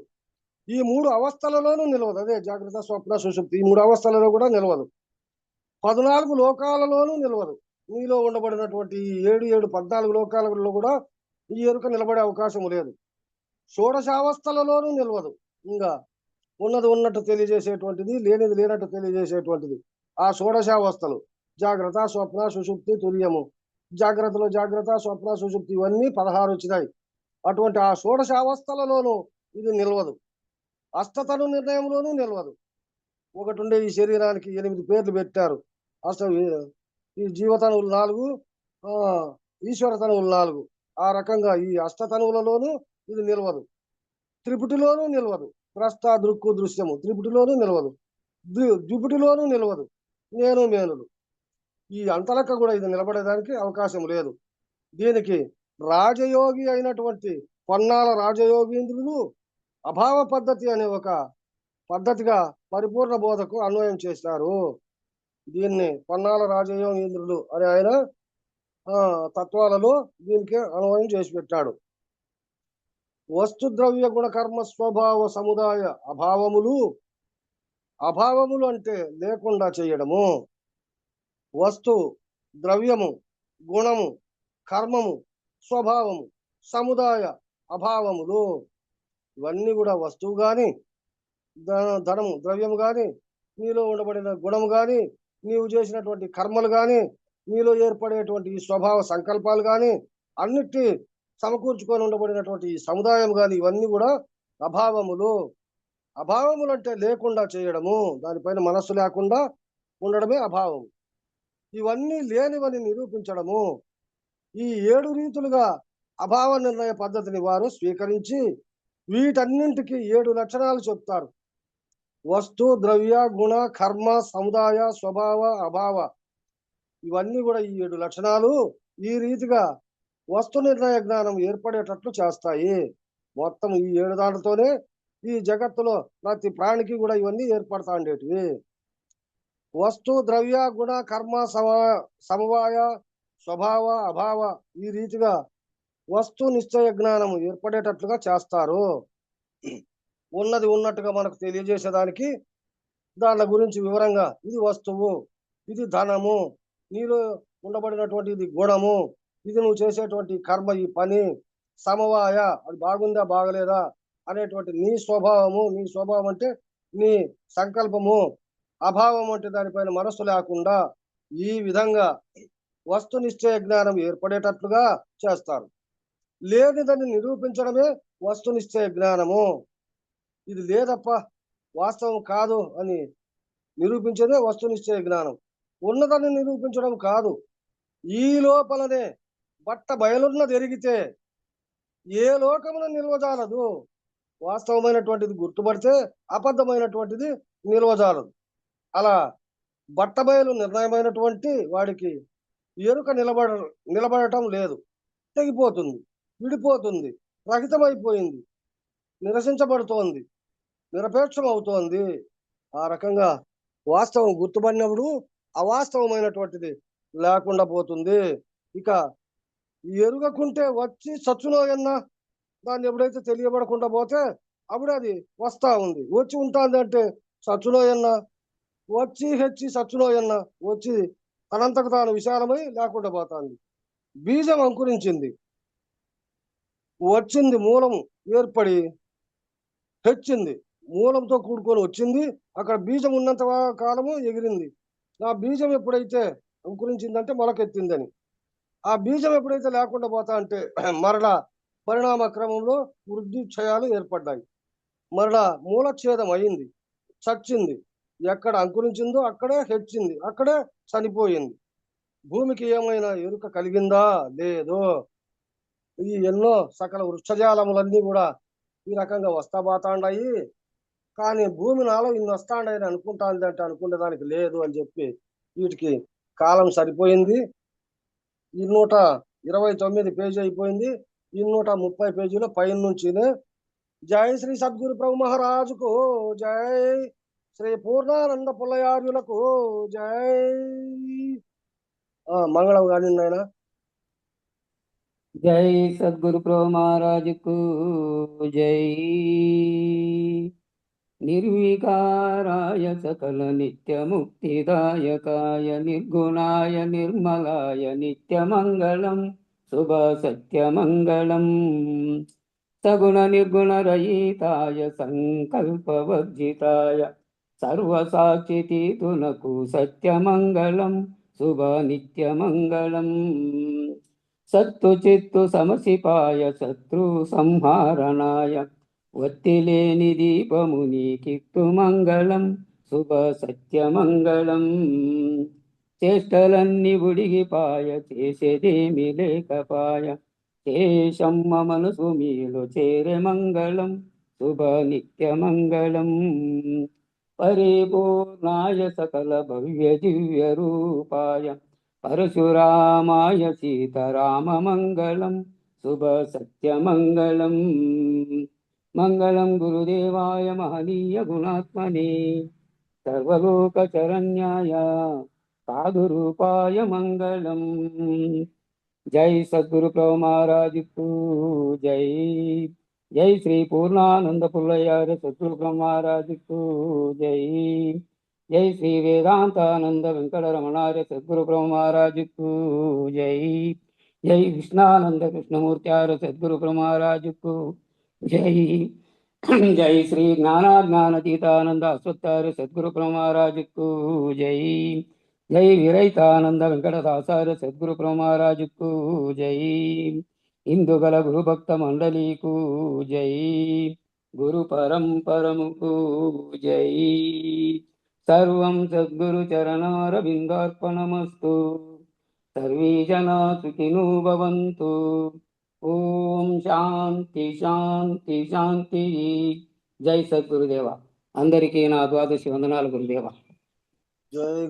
ఈ 3 అవస్థలలోనూ నిలవదు. అదే జాగ్రత్త స్వప్న సుషుప్తి ఈ 3 అవస్థలలో కూడా నిలవదు. 14 లోకాలలోనూ నిలవదు. నీలో ఉండబడినటువంటి 14 లోకాలలో కూడా ఈ ఎరుక నిలబడే అవకాశం లేదు. షోడశావస్థలలోనూ నిలవదు. ఇంకా ఉన్నది ఉన్నట్టు తెలియజేసేటువంటిది, లేనిది లేనట్టు తెలియజేసేటువంటిది ఆ షోడశావస్థలు జాగ్రత్త స్వప్న సుషుప్తి తుర్యము. జాగ్రత్తలో జాగ్రత్త స్వప్న సుషుప్తి ఇవన్నీ 16 వచ్చినాయి. అటువంటి ఆ షోడశావస్థలలోనూ ఇది నిలవదు. అష్టతను నిర్ణయంలోనూ నిలవదు. ఒకటి ఉండే ఈ శరీరానికి 8 పేర్లు పెట్టారు. అసలు ఈ జీవతనువులు 4, ఈశ్వర తనువులు 4. ఆ రకంగా ఈ అష్టతనువులలోనూ ఇది నిలవదు. త్రిపుటిలోనూ నిలవదు. ప్రస్థ దృక్కు దృశ్యము త్రిపుటిలోనూ నిలవదు. ద్విపుటిలోనూ నిలవదు. నేను మేనులు ఈ అంతలక్క కూడా ఇది నిలబడేదానికి అవకాశం లేదు. దీనికి రాజయోగి అయినటువంటి పొన్నాల రాజయోగీంద్రులు అభావ పద్ధతి అనే ఒక పద్ధతిగా పరిపూర్ణ బోధకు అన్వయం చేశారు. దీన్ని పొన్నాల రాజయోగీంద్రులు అని ఆయన తత్వాలలో దీనికి అన్వయం చేసి పెట్టాడు. వస్తు ద్రవ్య గుణ కర్మ స్వభావ సముదాయ అభావములు అంటే లేకుండా చేయడము. వస్తు ద్రవ్యము గుణము కర్మము స్వభావము సముదాయ అభావములు ఇవన్నీ కూడా వస్తువు గాని ధనము ద్రవ్యము గాని నీలో ఉండబడిన గుణము గాని నీవు చేసినటువంటి కర్మలు గాని నీలో ఏర్పడేటువంటి ఈ స్వభావ సంకల్పాలు గాని అన్నిటి సమకూర్చుకొని ఉండబడినటువంటి ఈ సముదాయం గాని ఇవన్నీ కూడా అభావములు. అభావములు అంటే లేకుండా చేయడము, దానిపైన మనస్సు లేకుండా ఉండడమే అభావం. ఇవన్నీ లేనివని నిరూపించడము. ఈ 7 రీతులుగా అభావ నిర్ణయ పద్ధతిని వారు స్వీకరించి వీటన్నింటికి 7 లక్షణాలు చెప్తారు. వస్తు ద్రవ్య గుణ కర్మ సముదాయ స్వభావ అభావ ఇవన్నీ కూడా ఈ 7 లక్షణాలు ఈ రీతిగా వస్తు నిర్ణయ జ్ఞానం ఏర్పడేటట్లు చేస్తాయి. మొత్తం ఈ 7 దాంట్లతోనే ఈ జగత్తులో ప్రతి ప్రాణికి కూడా ఇవన్నీ ఏర్పడతా ఉండేటివి. వస్తు ద్రవ్య గుణ కర్మ సమవాయ స్వభావ అభావ ఈ రీతిగా వస్తు నిశ్చయ జ్ఞానము ఏర్పడేటట్లుగా చేస్తారు. ఉన్నది ఉన్నట్టుగా మనకు తెలియజేసేదానికి దాని గురించి వివరంగా ఇది వస్తువు, ఇది ధనము, నీలో ఉండబడినటువంటి ఇది గుణము, ఇది నువ్వు చేసేటువంటి కర్మ ఈ పని, సమవాయ అది బాగుందా బాగలేదా అనేటువంటి నీ స్వభావం అంటే నీ సంకల్పము, అభావం అంటే దానిపైన మనస్సు లేకుండా ఈ విధంగా వస్తు నిశ్చయ జ్ఞానం ఏర్పడేటట్లుగా చేస్తారు. లేనిదని నిరూపించడమే వస్తు నిశ్చయ జ్ఞానము. ఇది లేదప్ప వాస్తవం కాదు అని నిరూపించేదే వస్తు నిశ్చయ జ్ఞానం. ఉన్నదని నిరూపించడం కాదు. ఈ లోపలనే బట్ట బయలున్నది ఎరిగితే ఏ లోకమున నిల్వజాలదు. వాస్తవమైనటువంటిది గుర్తుపడితే అబద్ధమైనటువంటిది నిల్వజాలదు. అలా బట్టబయలు నిర్ణయమైనటువంటి వాడికి ఎరుక నిలబడటం లేదు. తెగిపోతుంది, విడిపోతుంది, రహితమైపోయింది, నిరసించబడుతోంది, నిరపేక్షం అవుతోంది. ఆ రకంగా వాస్తవం గుర్తుపడినప్పుడు అవాస్తవమైనటువంటిది లేకుండా పోతుంది. ఇక ఎరుగకుంటే వచ్చి సచ్చునోయన్నా దాన్ని ఎప్పుడైతే తెలియబడకుండా పోతే అప్పుడే అది వస్తా ఉంది. వచ్చి ఉంటుంది అంటే సచ్చునోయన్నా, వచ్చి హెచ్చి సచ్చునోయన్నా వచ్చి తనంతకు తాను విశాలమై లేకుండా పోతుంది. బీజం అంకురించింది, వచ్చింది, మూలం ఏర్పడి హెచ్చింది, మూలంతో కూడుకొని వచ్చింది. అక్కడ బీజం ఉన్నంత కాలము ఎగిరింది. ఆ బీజం ఎప్పుడైతే అంకురించిందంటే మొలకెత్తిందని. ఆ బీజం ఎప్పుడైతే లేకుండా పోతా అంటే మరలా పరిణామ క్రమంలో వృద్ధి క్షయాలు ఏర్పడ్డాయి. మరలా మూలఛేదం అయింది, చచ్చింది. ఎక్కడ అంకురించిందో అక్కడే హెచ్చింది, అక్కడే చనిపోయింది. భూమికి ఏమైనా ఎరుక కలిగిందా? లేదో. ఈ ఎన్నో సకల వృక్షజాలములన్నీ కూడా ఈ రకంగా వస్తాబాతాండాయి. కానీ భూమి నాలో ఇన్ని వస్తాండాయని అనుకుంటాంది అంటే అనుకునే దానికి లేదు అని చెప్పి వీటికి కాలం సరిపోయింది. 129 పేజీ అయిపోయింది. 130 పేజీలో పైన నుంచినే జై శ్రీ సద్గురు ప్రభు మహారాజుకు జై, శ్రీ పూర్ణానంద పుల్లయార్యులకు జై. మంగళం కానీ నాయన. జై సద్గురు ప్రభు మహారాజుకు జై. నిర్వికారాయ సకల నిత్యముక్తిదాయకాయ నిర్గుణాయ నిర్మలాయ నిత్యమంగళం శుభ సత్యమంగళం. సగుణ నిర్గుణ రహితాయ సంకల్పవర్జితాయ సర్వసాక్షితీతునకు సత్యమంగళం శుభ నిత్యమంగళం. సత్తు చిత్తు సమసిపాయ శత్రు సంహారణాయ వత్తిలేని దీపముని కిత్తు మంగళం శుభ సత్యమంగళం. చేష్టలన్నీ ఉడిగిపాయ చేసేదేమి లేకపాయ శేషమ్మ మనసు మీలో చేరే మంగళం శుభ నిత్యమంగళం. పరిపూర్ణాయ సకల భవ్య దివ్య రూపాయ పరశురామాయ సీతారామ మంగళం శుభ సత్యమంగళం. మంగళం గురుదేవాయ మహనీయ గుణాత్మనే సర్వలోక శరణ్యాయ సాధురూపాయ మంగళం. జై సద్గురు ప్రభు మహారాజుకు జై. జై శ్రీ పూర్ణానంద పుల్లయ్యార సద్గురు ప్రభు మహారాజుకు జై. జై శ్రీ వేదాంతానంద వెంకటరమణార్య సద్గురు ప్రభు మహారాజుకు జై. జై కృష్ణానంద కృష్ణమూర్త్యార్య సద్గురు ప్రభు మహారాజుకు జై. జై శ్రీ జ్ఞానాజ్ఞానతీతానంద అశ్వత్థార్య సద్గురు ప్రభు మహారాజుకు జై. జై విరహితానంద వెంకటదాసార్య సద్గురు ప్రభు మహారాజుకు జై. ఇందుగల గురు భక్త మండలీకు జై. గురు పరంపరముకు జై. సర్వం సద్గురు చరణారవిందార్పణమస్తు. సర్వే జనా సుఖినో భవంతు. ఓం శాంతి శాంతి శాంతి. జై సద్గురుదేవ. అందరికీ నా ద్వాదశి వందనాలు గురుదేవ. జై